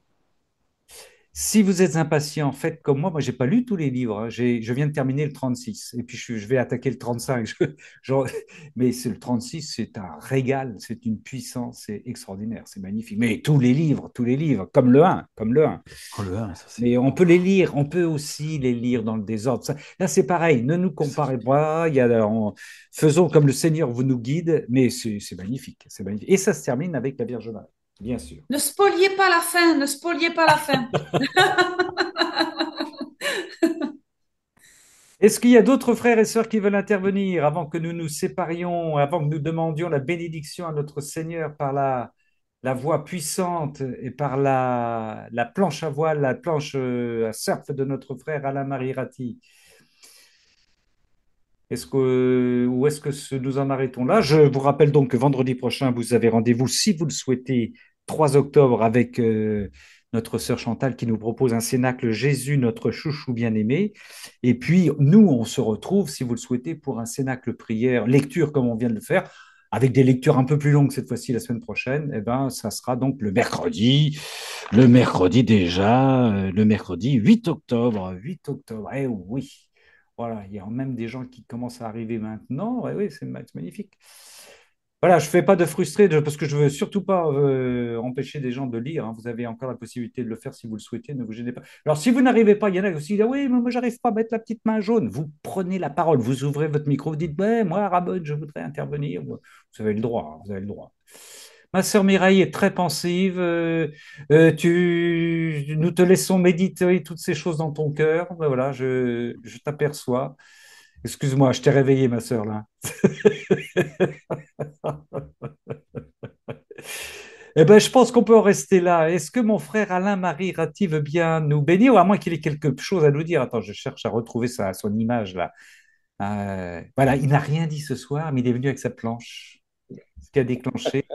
Si vous êtes impatient, faites comme moi. Moi, j'ai pas lu tous les livres, hein. Je viens de terminer le 36 et puis je vais attaquer le 35. Mais c'est le 36, c'est un régal, c'est une puissance, c'est extraordinaire, c'est magnifique. Mais tous les livres, comme le 1, comme le 1. Oh, le 1, ça c'est. Mais on peut les lire, on peut aussi les lire dans le désordre. Là, c'est pareil, ne nous comparez pas. Faisons comme le Seigneur vous nous guide, mais c'est magnifique, c'est magnifique. Et ça se termine avec la Vierge Marie, bien sûr. Ne spoliez pas la fin, ne spoliez pas la fin. Est-ce qu'il y a d'autres frères et sœurs qui veulent intervenir avant que nous nous séparions, avant que nous demandions la bénédiction à notre Seigneur par la voix puissante et par la planche à voile, la planche à surf de notre frère Alain-Marie Ratti? Ou est-ce que nous en arrêtons là? Je vous rappelle donc que vendredi prochain, vous avez rendez-vous, si vous le souhaitez, 3 octobre, avec notre sœur Chantal qui nous propose un cénacle Jésus, notre chouchou bien-aimé. Et puis, nous, on se retrouve, si vous le souhaitez, pour un cénacle prière, lecture comme on vient de le faire, avec des lectures un peu plus longues cette fois-ci la semaine prochaine. Eh ben, ça sera donc le mercredi déjà, le mercredi 8 octobre. 8 octobre, eh oui. Voilà, il y a même des gens qui commencent à arriver maintenant. Ouais, oui, c'est magnifique. Voilà, je ne fais pas de frustré parce que je ne veux surtout pas empêcher des gens de lire, hein. Vous avez encore la possibilité de le faire si vous le souhaitez, ne vous gênez pas. Alors, si vous n'arrivez pas, il y en a aussi qui disent, ah oui, mais moi, j'arrive pas à mettre la petite main jaune. Vous prenez la parole, vous ouvrez votre micro, vous dites, ouais, moi, Rabot, je voudrais intervenir. Vous avez le droit, hein, vous avez le droit. Ma sœur Mireille est très pensive. Nous te laissons méditer toutes ces choses dans ton cœur. Ben voilà, je t'aperçois. Excuse-moi, je t'ai réveillé, ma sœur, là. Eh ben, je pense qu'on peut en rester là. Est-ce que mon frère Alain-Marie Ratti veut bien nous bénir, ou à moins qu'il ait quelque chose à nous dire? Attends, je cherche à retrouver son image, là. Voilà, il n'a rien dit ce soir, mais il est venu avec sa planche, ce qui a déclenché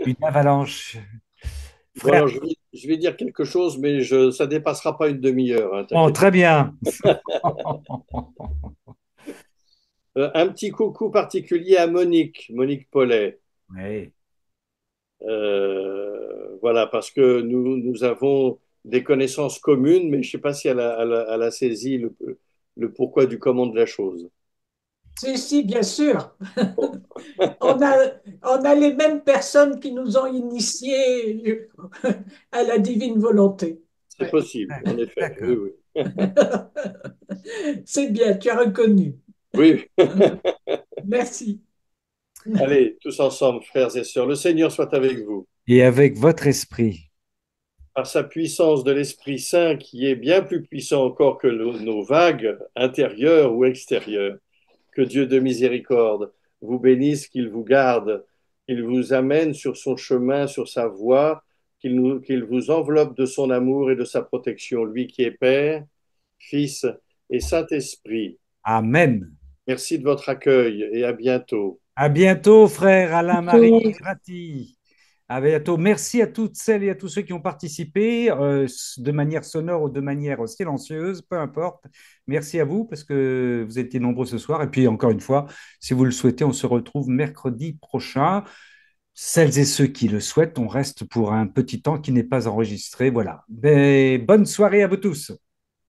une avalanche. Bon, Frère, alors, je vais dire quelque chose, mais ça ne dépassera pas une demi-heure, hein, oh, t'inquiète. très bien. Un petit coucou particulier à Monique, Monique Paulet. Oui. Voilà, parce que nous avons des connaissances communes, mais je ne sais pas si elle a saisi le pourquoi du comment de la chose. Si, bien sûr. On a, on a les mêmes personnes qui nous ont initiés à la divine volonté. C'est possible, en effet. Oui, oui. C'est bien, tu as reconnu. Oui. Merci. Allez, tous ensemble, frères et sœurs, le Seigneur soit avec vous. Et avec votre esprit. Par sa puissance de l'Esprit Saint, qui est bien plus puissant encore que nos vagues intérieures ou extérieures, que Dieu de miséricorde vous bénisse, qu'il vous garde, qu'il vous amène sur son chemin, sur sa voie, qu'il vous enveloppe de son amour et de sa protection, lui qui est Père, Fils et Saint-Esprit. Amen. Merci de votre accueil et à bientôt. À bientôt, frère Alain-Marie Ratti. À bientôt. Merci à toutes celles et à tous ceux qui ont participé de manière sonore ou de manière silencieuse, peu importe. Merci à vous parce que vous étiez nombreux ce soir. Et puis, encore une fois, si vous le souhaitez, on se retrouve mercredi prochain. Celles et ceux qui le souhaitent, on reste pour un petit temps qui n'est pas enregistré. Voilà. Mais bonne soirée à vous tous.